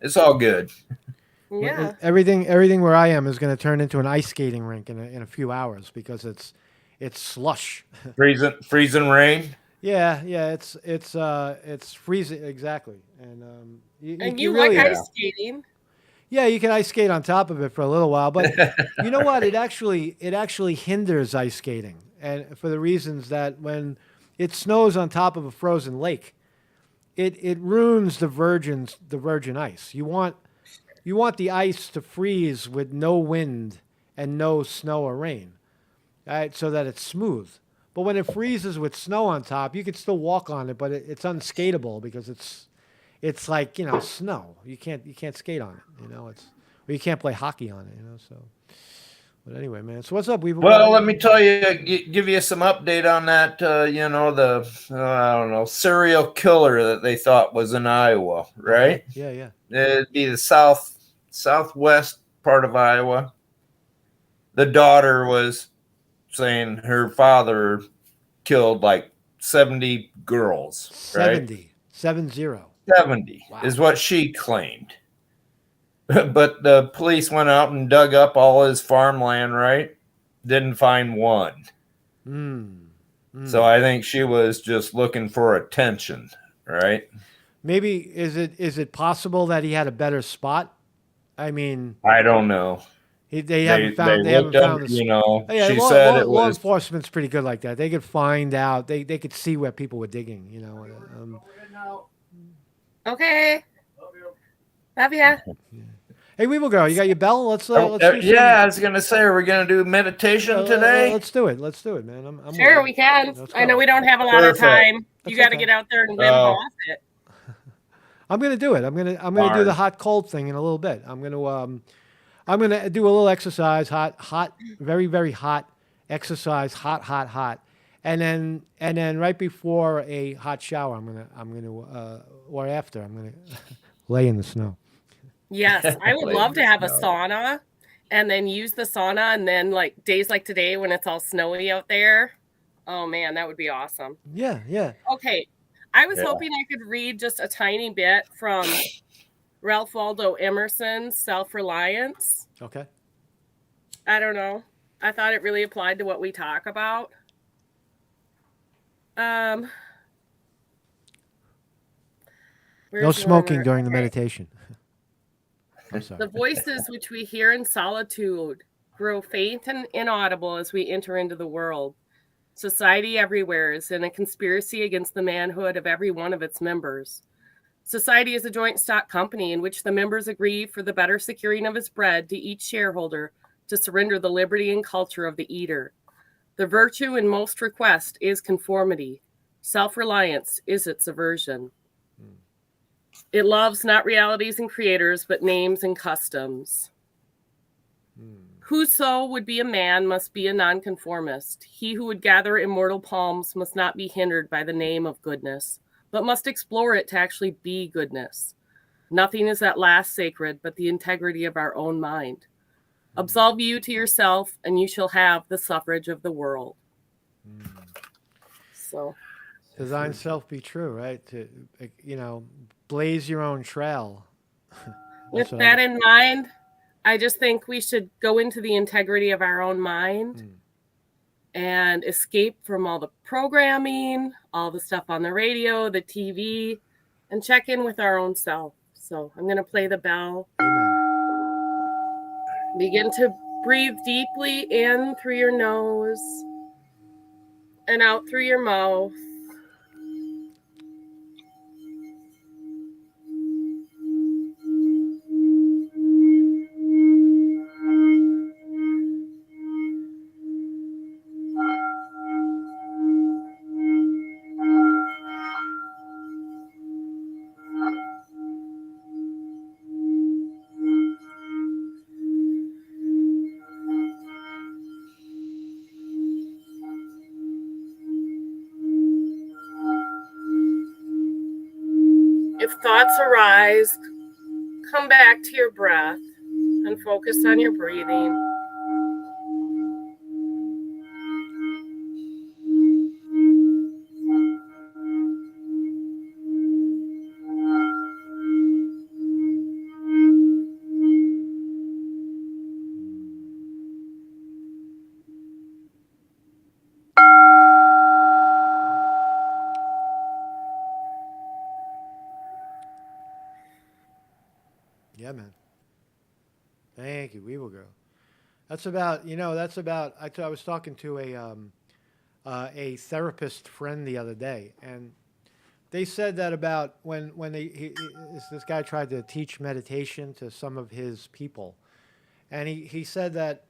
it's all good. Yeah. Everything where I am is going to turn into an ice skating rink in a few hours because it's slush. Freezing rain. Yeah, it's freezing exactly, and you really, like ice skating. Yeah, you can ice skate on top of it for a little while, but you know what? It actually hinders ice skating, and for the reasons that when it snows on top of a frozen lake, it ruins the virgin ice. You want the ice to freeze with no wind and no snow or rain, right? So that it's smooth. But when it freezes with snow on top, you can still walk on it, but it's unskateable because it's like, snow. You can't skate on it, or you can't play hockey on it, so. But anyway, man. So what's up, Weaver? Well, let me tell you, give you some update on that, I don't know, serial killer that they thought was in Iowa, right? Yeah. It'd be the southwest part of Iowa. the daughter was saying her father killed like 70 girls, right? 70. 70. 70 Wow. is what she claimed. But the police went out and dug up all his farmland, right? Didn't find one. So I think she was just looking for attention, right? Maybe is it possible that he had a better spot? I mean, I don't know. they haven't found they looked up, the. you know, Yeah, she said it law was enforcement's pretty good like that. They could find out. They could see where people were digging. You know. Okay. Love ya. Hey, Weevil Girl, you got your bell? Let's do some, yeah, I was gonna say, are we gonna do meditation today? Let's do it. Let's do it, man. I'm Sure, with we it. can. Let's I know go. we don't have a lot of Perfect. time. That's You got to okay. get out there and Wim Hof it. I'm gonna do it. I'm gonna do the hot cold thing in a little bit. I'm gonna do a little exercise, hot, very very hot exercise, hot, and then right before a hot shower, I'm gonna or after, I'm gonna lay in the snow. Yes, I would love to have a sauna and then use the sauna and then like days like today when it's all snowy out there. Oh man, that would be awesome. Yeah. Okay. I was hoping I could read just a tiny bit from Ralph Waldo Emerson's Self-Reliance. Okay. I don't know. I thought it really applied to what we talk about. No where's smoking one? during the Okay. meditation. I'm sorry. The voices which we hear in solitude grow faint and inaudible as we enter into the world. Society everywhere is in a conspiracy against the manhood of every one of its members. Society is a joint stock company in which the members agree for the better securing of his bread to each shareholder to surrender the liberty and culture of the eater. The virtue in most request is conformity. Self-reliance is its aversion. It loves not realities and creators, but names and customs. Whoso would be a man must be a nonconformist. He who would gather immortal palms must not be hindered by the name of goodness, but must explore it to actually be goodness. Nothing is at last sacred but the integrity of our own mind. Absolve you to yourself, and you shall have the suffrage of the world. So, Design self be true, right? To blaze your own trail. with that in mind, I just think we should go into the integrity of our own mind and escape from all the programming, all the stuff on the radio, the TV, and check in with our own self. So I'm going to play the bell. Begin to breathe deeply in through your nose and out through your mouth. If thoughts arise, come back to your breath and focus on your breathing. Yeah, man. Thank you, Weevil Girl. That's about. I was talking to a therapist friend the other day, and they said that about when this guy tried to teach meditation to some of his people, and he said that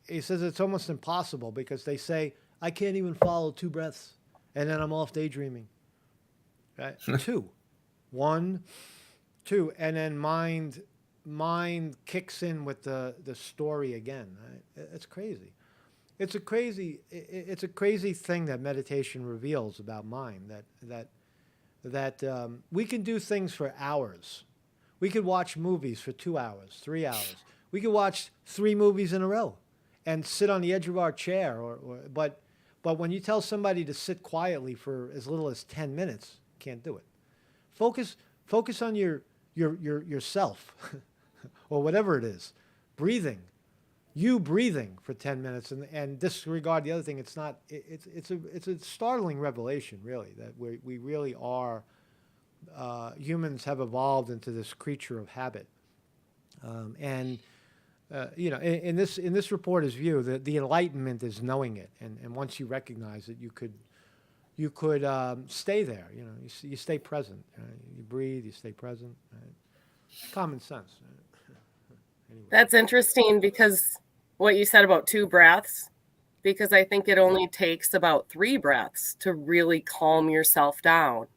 he says it's almost impossible because they say I can't even follow 2 breaths, and then I'm off daydreaming. Right, 2, 1, 2, and then mind kicks in with the story again. Right? It's crazy. It's a crazy thing that meditation reveals about mind. That we can do things for hours. We could watch movies for 2 hours, 3 hours. We could watch 3 movies in a row, and sit on the edge of our chair, but when you tell somebody to sit quietly for as little as 10 minutes, can't do it. Focus on yourself or whatever it is. Breathing. You breathing for 10 minutes and disregard the other thing. It's a startling revelation, really, that we really are, humans have evolved into this creature of habit. In this reporter's view, the enlightenment is knowing it, and once you recognize it, you could stay there. You stay present. You breathe. You stay present. Common sense. Anyway. That's interesting because what you said about 2 breaths, because I think it only takes about 3 breaths to really calm yourself down.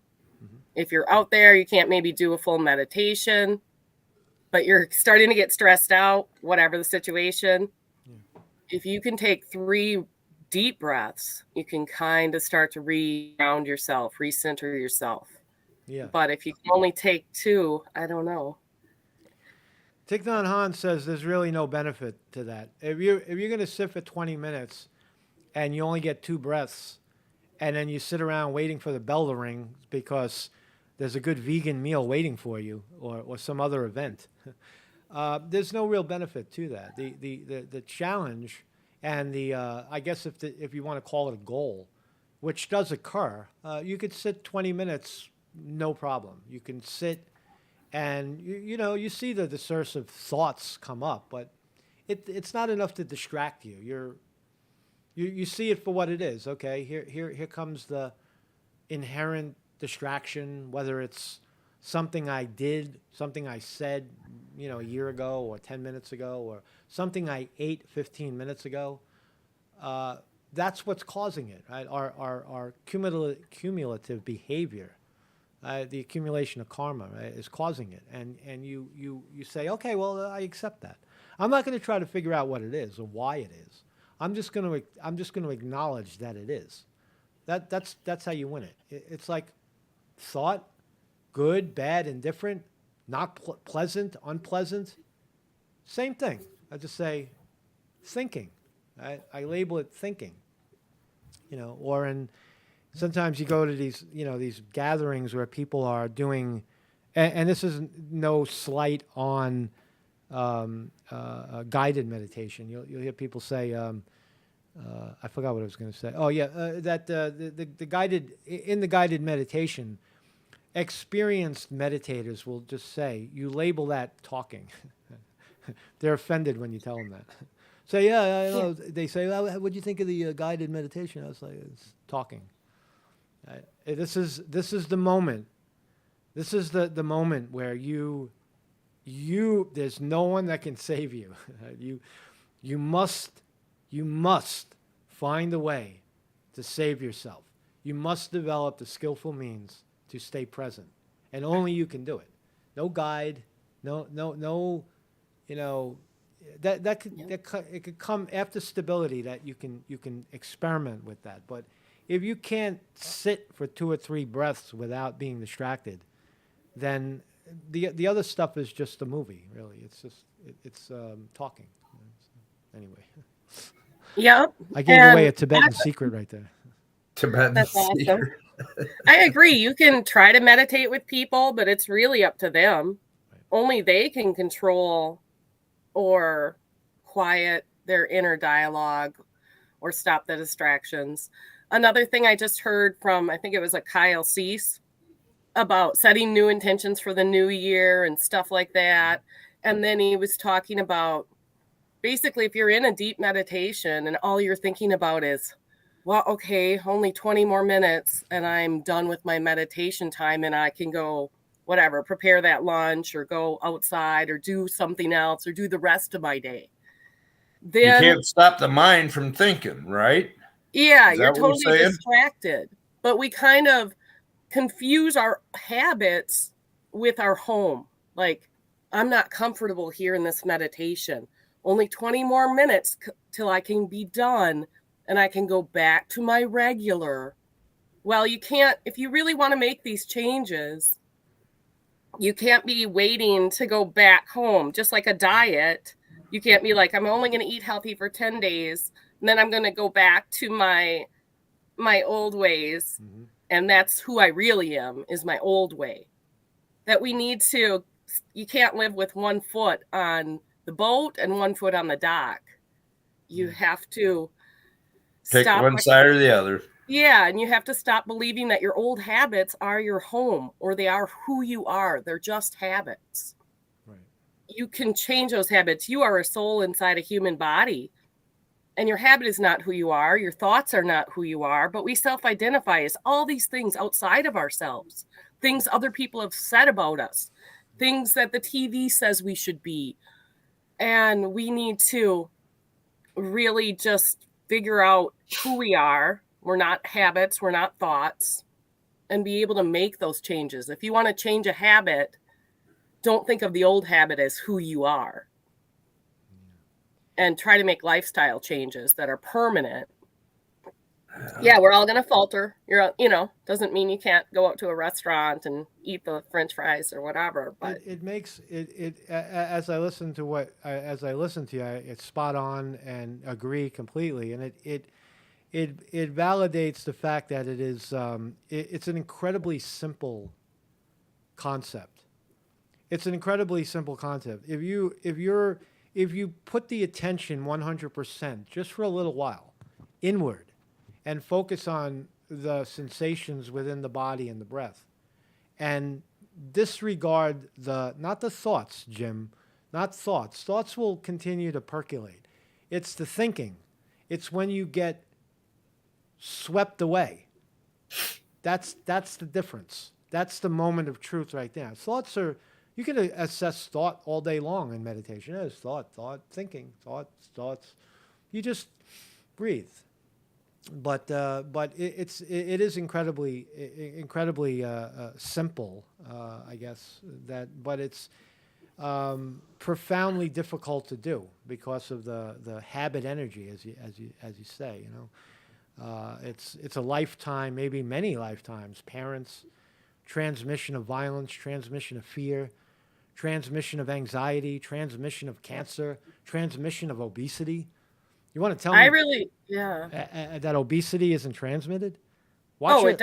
Mm-hmm. If you're out there, you can't maybe do a full meditation, but you're starting to get stressed out, whatever the situation. Yeah. If you can take 3 deep breaths, you can kind of start to re-ground yourself, recenter yourself. Yeah. But if you can only take 2, I don't know. Thich Nhat Hanh says there's really no benefit to that. If you're going to sit for 20 minutes and you only get 2 breaths, and then you sit around waiting for the bell to ring because there's a good vegan meal waiting for you or some other event, there's no real benefit to that. The challenge and I guess if you want to call it a goal, which does occur, you could sit 20 minutes, no problem. You can sit. And you see the discursive thoughts come up, but it's not enough to distract you. You see it for what it is. Okay, here comes the inherent distraction, whether it's something I did, something I said, a year ago or 10 minutes ago, or something I ate 15 minutes ago. That's what's causing it, right? Our cumulative behavior. The accumulation of karma, right, is causing it, and you say, okay, well, I accept that. I'm not going to try to figure out what it is or why it is. I'm just going to acknowledge that it is. That's how you win it. It's like thought, good, bad, indifferent, not pleasant, unpleasant. Same thing. I just say thinking. I label it thinking. Or in. Sometimes you go to these gatherings where people are doing, and this is no slight on guided meditation. You'll hear people say, I forgot what I was going to say. Oh yeah, that the guided meditation, experienced meditators will just say, you label that talking. They're offended when you tell them that. So yeah, I know. They say, well, what do you think of the guided meditation? I was like, it's talking. This is the moment. This is the moment where you there's no one that can save you. You must find a way to save yourself. You must develop the skillful means to stay present, and only you can do it. No guide, no. It could come after stability. That you can experiment with that, but if you can't sit for 2 or 3 breaths without being distracted, then the other stuff is just a movie, really. It's talking. Anyway. Yep. I gave away a Tibetan secret right there. Tibetan secret. Awesome. I agree. You can try to meditate with people, but it's really up to them. Right. Only they can control or quiet their inner dialogue or stop the distractions. Another thing I just heard from, I think it was Kyle Cease, about setting new intentions for the new year and stuff like that. And then he was talking about basically if you're in a deep meditation and all you're thinking about is, well, okay, only 20 more minutes and I'm done with my meditation time and I can go, whatever, prepare that lunch or go outside or do something else or do the rest of my day. Then you can't stop the mind from thinking, right? Yeah, you're totally distracted. But we kind of confuse our habits with our home. Like, I'm not comfortable here in this meditation. Only 20 more minutes till I can be done and I can go back to my regular. Well, you can't, if you really want to make these changes, you can't be waiting to go back home. Just like a diet, You can't be like, I'm only going to eat healthy for 10 days, and then I'm going to go back to my old ways. Mm-hmm. And that's who I really am, is my old way. That we need to, you can't live with one foot on the boat and one foot on the dock. You have to Pick stop. one side or the other. Yeah, and you have to stop believing that your old habits are your home, or they are who you are. They're just habits. Right. You can change those habits. You are a soul inside a human body. And your habit is not who you are. Your thoughts are not who you are. But we self-identify as all these things outside of ourselves. Things other people have said about us. Things that the TV says we should be. And we need to really just figure out who we are. We're not habits. We're not thoughts. And be able to make those changes. If you want to change a habit, don't think of the old habit as who you are. And try to make lifestyle changes that are permanent. Yeah, we're all going to falter. Doesn't mean you can't go out to a restaurant and eat the French fries or whatever. But it makes it as I listen to you, it's spot on and agree completely. And it validates the fact that it is it's an incredibly simple concept. It's an incredibly simple concept. If you put the attention 100% just for a little while inward and focus on the sensations within the body and the breath and disregard not the thoughts, Jim, not thoughts. Thoughts will continue to percolate. It's the thinking. It's when you get swept away. That's the difference. That's the moment of truth right there. Thoughts are, you can assess thought all day long in meditation. There's thought, thinking, thoughts. You just breathe. But it is incredibly simple, I guess. But it's profoundly difficult to do because of the habit energy, as you say. It's a lifetime, maybe many lifetimes. Parents, transmission of violence, transmission of fear, transmission of anxiety, transmission of cancer, transmission of obesity. You want to tell me that obesity isn't transmitted? Watch a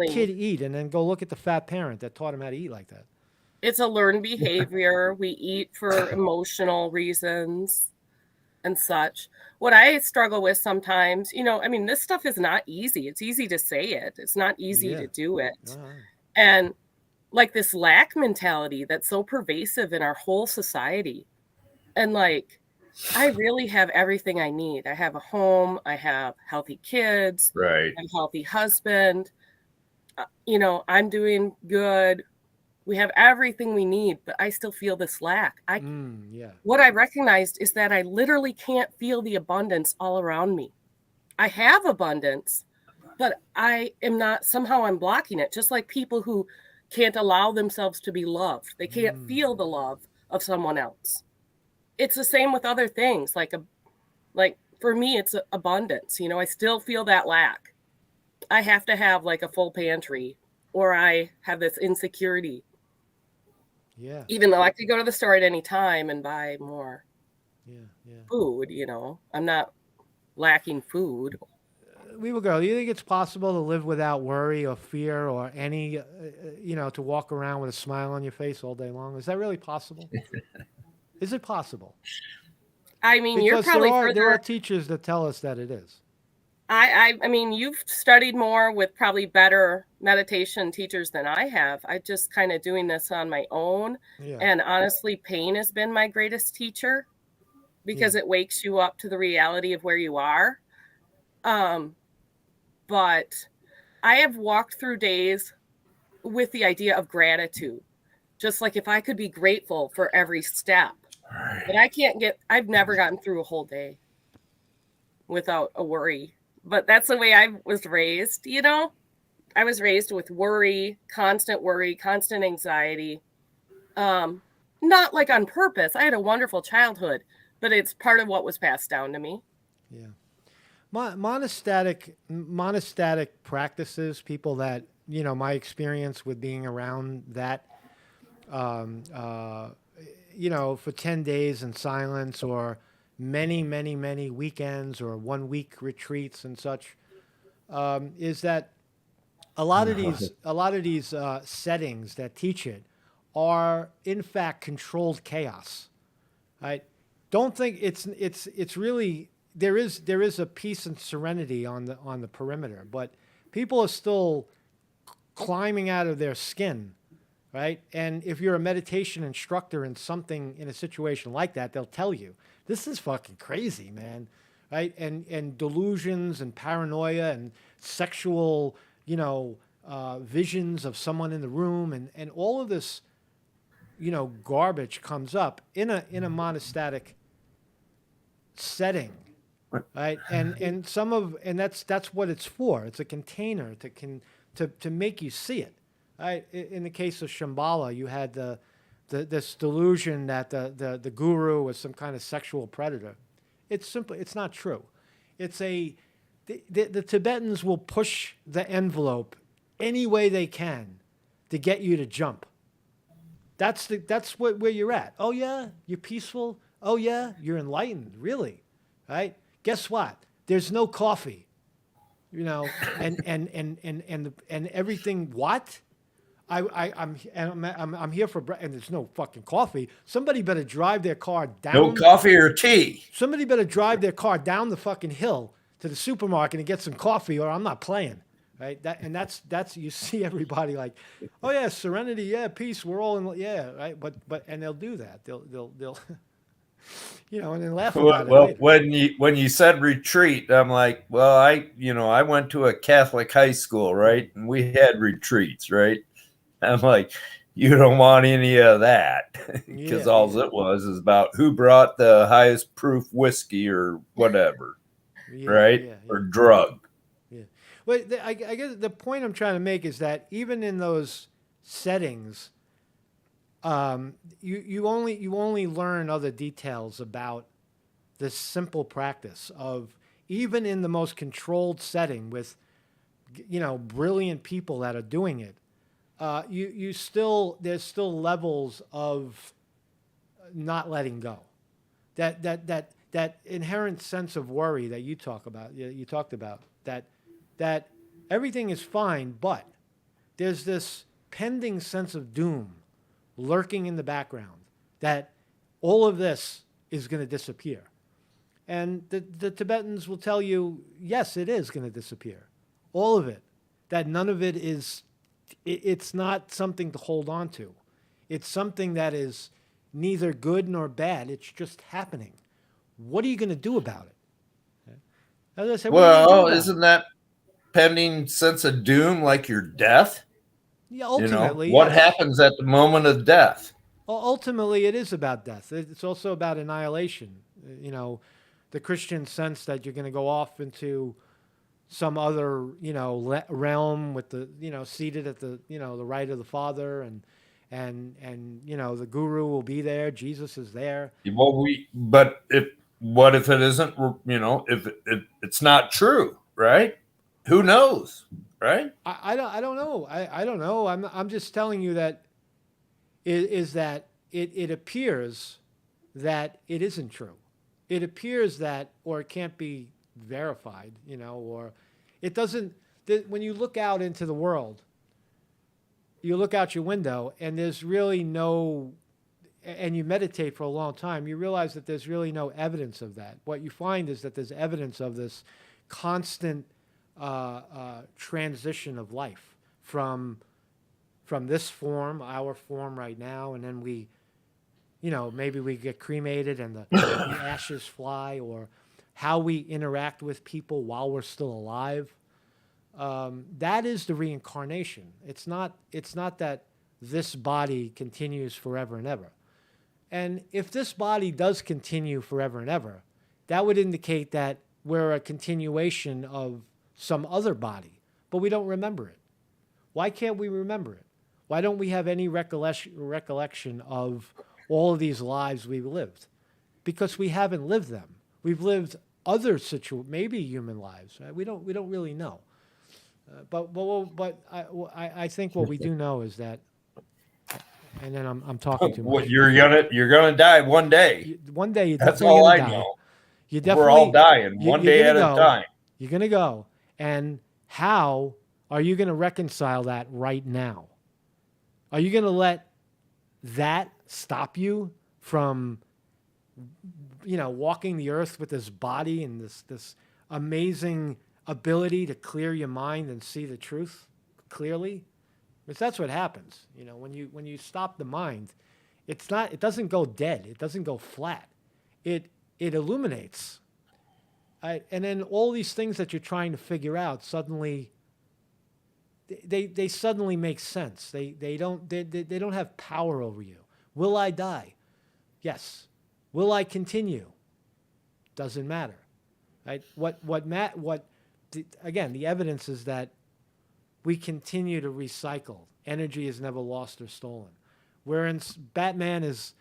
kid eat and then go look at the fat parent that taught him how to eat like that. It's a learned behavior. We eat for emotional reasons and such. What I struggle with sometimes, this stuff is not easy. It's easy to say it. It's not easy to do it. And like this lack mentality that's so pervasive in our whole society. And like, I really have everything I need. I have a home. I have healthy kids. Right. I'm a healthy husband. I'm doing good. We have everything we need, but I still feel this lack. What I recognized is that I literally can't feel the abundance all around me. I have abundance, but I am not, somehow I'm blocking it. Just like people who can't allow themselves to be loved. They can't feel the love of someone else. It's the same with other things. Like for me, it's abundance. I still feel that lack. I have to have like a full pantry, or I have this insecurity. Yeah. Even though I could go to the store at any time and buy more food, I'm not lacking food. Weaver Girl, do you think it's possible to live without worry or fear or any, to walk around with a smile on your face all day long? Is that really possible? Is it possible? I mean, because you're probably there are teachers that tell us that it is. I mean, you've studied more with probably better meditation teachers than I have. I just kind of doing this on my own. Yeah. And honestly, pain has been my greatest teacher because it wakes you up to the reality of where you are. But I have walked through days with the idea of gratitude. Just like if I could be grateful for every step. But I've never gotten through a whole day without a worry. But that's the way I was raised, I was raised with worry, constant anxiety. Not like on purpose. I had a wonderful childhood, but it's part of what was passed down to me. Yeah. Monostatic practices, people that, my experience with being around that, for 10 days in silence, or many, many, many weekends or 1 week retreats and such, is that a lot of these settings that teach it are in fact controlled chaos. Right? Don't think it's really, there is a peace and serenity on the perimeter, but people are still climbing out of their skin, right? And if you're a meditation instructor in a situation like that, they'll tell you, this is fucking crazy, man, right? And delusions and paranoia and sexual, visions of someone in the room, and all of this, garbage comes up in a monastic setting, right? And that's what it's for. It's a container to make you see it. Right? In the case of Shambhala, you had this delusion that the guru was some kind of sexual predator. It's not true. The Tibetans will push the envelope any way they can to get you to jump. That's where you're at. Oh yeah, you're peaceful. Oh yeah, you're enlightened. Really, right? Guess what? There's no coffee, and everything. What? I'm here for and there's no fucking coffee. Somebody better drive their car down. No coffee or tea. Somebody better drive their car down the fucking hill to the supermarket and get some coffee, or I'm not playing. Right? That's you see everybody like, oh yeah, serenity, yeah, peace, we're all in, yeah, right. But and they'll do that. They'll and then laugh about it later. when you said retreat, I'm like, well, I went to a Catholic high school, right? And we had retreats, right? I'm like, you don't want any of that, because all it was is about who brought the highest proof whiskey or whatever, right? Or drug. Yeah. Well, I guess the point I'm trying to make is that even in those settings, you only learn other details about this simple practice of, even in the most controlled setting with, brilliant people that are doing it. There's still levels of not letting go. That inherent sense of worry that you talked about, that everything is fine, but there's this pending sense of doom lurking in the background, that all of this is going to disappear. And the Tibetans will tell you, yes, it is going to disappear. All of it. That none of it is, it's not something to hold on to. It's something that is neither good nor bad. It's just happening. What are you going to do about it? As I said, well, isn't that pending sense of doom like your death? Yeah, ultimately. What happens at the moment of death? Well, ultimately, it is about death. It's also about annihilation. The Christian sense that you're going to go off into some other, realm with the, seated at the, the right of the Father, and the guru will be there. Jesus is there. Well, what if it isn't, if it's not true, right? Who knows, right? I don't know. I don't know. I'm just telling you that it appears that it isn't true. It appears that, or it can't be verified, or it doesn't. When you look out into the world, you look out your window, and there's really no, and you meditate for a long time, you realize that there's really no evidence of that. What you find is that there's evidence of this constant transition of life from this form, our form right now, and then we, maybe we get cremated and the ashes fly, or how we interact with people while we're still alive. That is the reincarnation. It's not that this body continues forever and ever. And if this body does continue forever and ever, that would indicate that we're a continuation of some other body, but we don't remember it. Why can't we remember it? Why don't we have any recollection of all of these lives we've lived? Because we haven't lived them. We've lived other maybe human lives. Right? We don't really know. But I think what we do know is that and then I'm talking too What much. you're gonna die one day. One day you're That's definitely all gonna I die. know. You're We're all definitely dying one you're day gonna at a go. time. You're gonna go, and how are you gonna reconcile that right now? Are you gonna let that stop you from, walking the earth with this body and this amazing ability to clear your mind and see the truth clearly? Because that's what happens. When you stop the mind, it doesn't go dead. It doesn't go flat. It illuminates. And then all these things that you're trying to figure out suddenly they suddenly make sense. They don't have power over you. Will I die? Yes. Will I continue? Doesn't matter. Right? Again, the evidence is that we continue to recycle. Energy is never lost or stolen. Whereas Batman is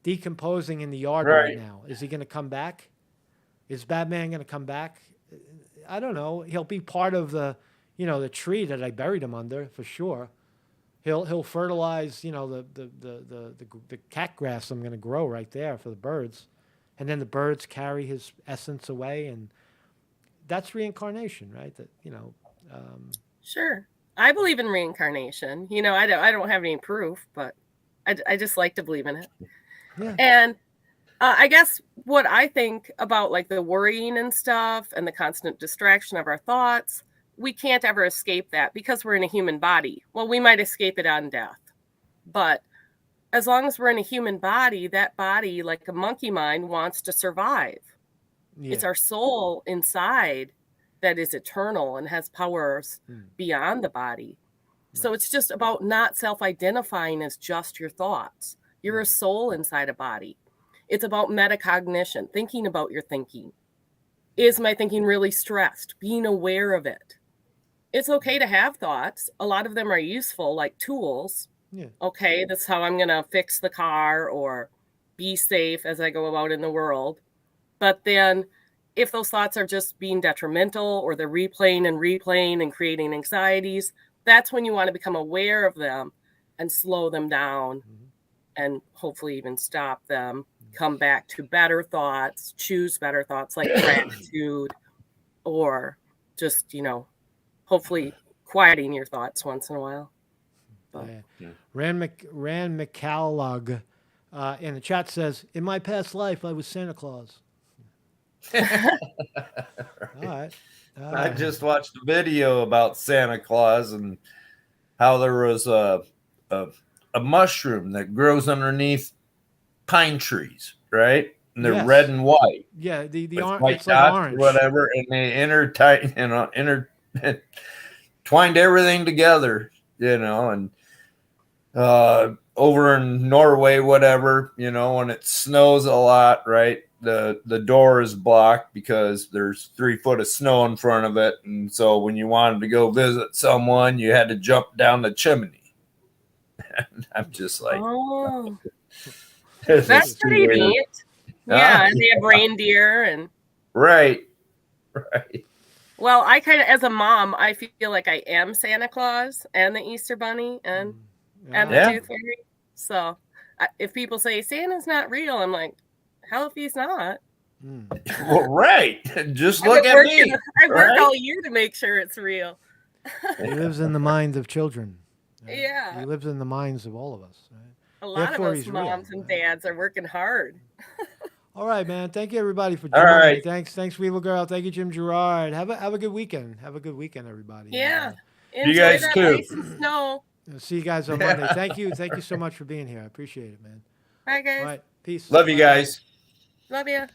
decomposing in the yard right now. Is he going to come back? Is Batman going to come back? I don't know. He'll be part of the tree that I buried him under for sure. He'll fertilize, the cat grass I'm going to grow right there for the birds, and then the birds carry his essence away, and that's reincarnation, right? Sure, I believe in reincarnation. I don't have any proof, but I just like to believe in it. Yeah. And I guess what I think about like the worrying and stuff and the constant distraction of our thoughts, we can't ever escape that because we're in a human body. Well, we might escape it on death, but as long as we're in a human body, that body, like a monkey mind, wants to survive. Yeah. It's our soul inside that is eternal and has powers beyond the body. Right. So it's just about not self-identifying as just your thoughts. You're a soul inside a body. It's about metacognition, thinking about your thinking. Is my thinking really stressed? Being aware of it. It's okay to have thoughts. A lot of them are useful, like tools. Yeah. Okay, that's how I'm going to fix the car or be safe as I go about in the world. But then if those thoughts are just being detrimental or they're replaying and creating anxieties, that's when you want to become aware of them and slow them down and hopefully even stop them, come back to better thoughts, choose better thoughts like gratitude or just, hopefully quieting your thoughts once in a while. But. Yeah. Rand McCallog in the chat says, in my past life, I was Santa Claus. All right. I just watched a video about Santa Claus and how there was a mushroom that grows underneath pine trees, right? And they're red and white. Yeah, the white it's like orange or whatever, and they twined everything together, and over in Norway, whatever, when it snows a lot, right? The door is blocked because there's 3 foot of snow in front of it. And so when you wanted to go visit someone, you had to jump down the chimney. And I'm just like, oh, that's pretty neat. Yeah, and they have reindeer and right. Well, I kind of, as a mom, I feel like I am Santa Claus and the Easter Bunny and the Tooth Fairy. So if people say Santa's not real, I'm like, hell if he's not. Well, right. Just look at me. I work all year to make sure it's real. He lives in the minds of children. Right? Yeah. He lives in the minds of all of us. Right? A lot of us moms and dads are working hard. All right, man. Thank you, everybody, for joining. All right. Thanks, Weevil Girl. Thank you, Jim Gerard. Have a good weekend. Have a good weekend, everybody. Yeah. You guys too. Snow. See you guys on Monday. Thank you so much for being here. I appreciate it, man. Bye, guys. All right. Peace. Love you guys. Love you.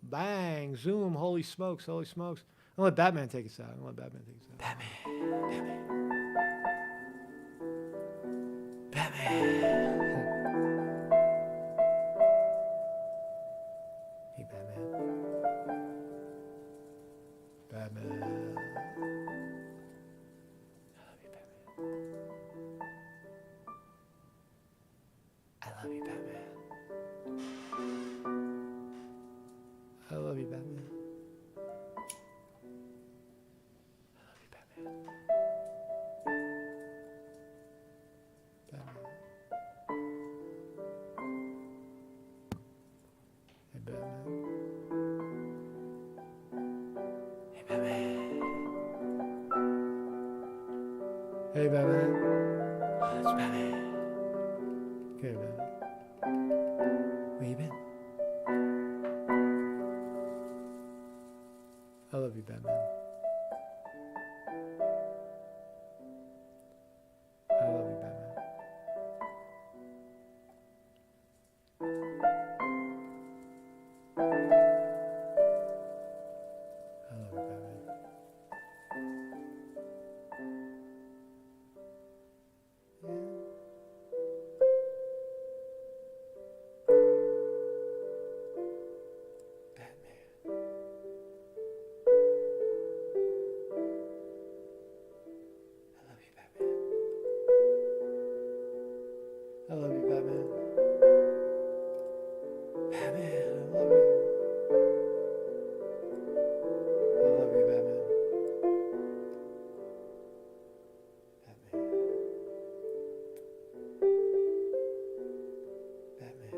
Bang. Zoom. Holy smokes. I'll let Batman take us out. Batman. Hey, Batman. I love you, Batman. I love you, Batman. Batman, I love you. I love you, Batman. Batman. Batman.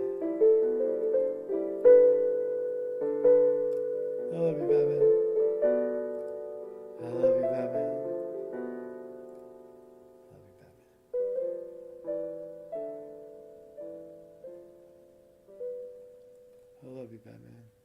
I love you, Batman. I love you, Batman. I love you, Batman. I love you, Batman.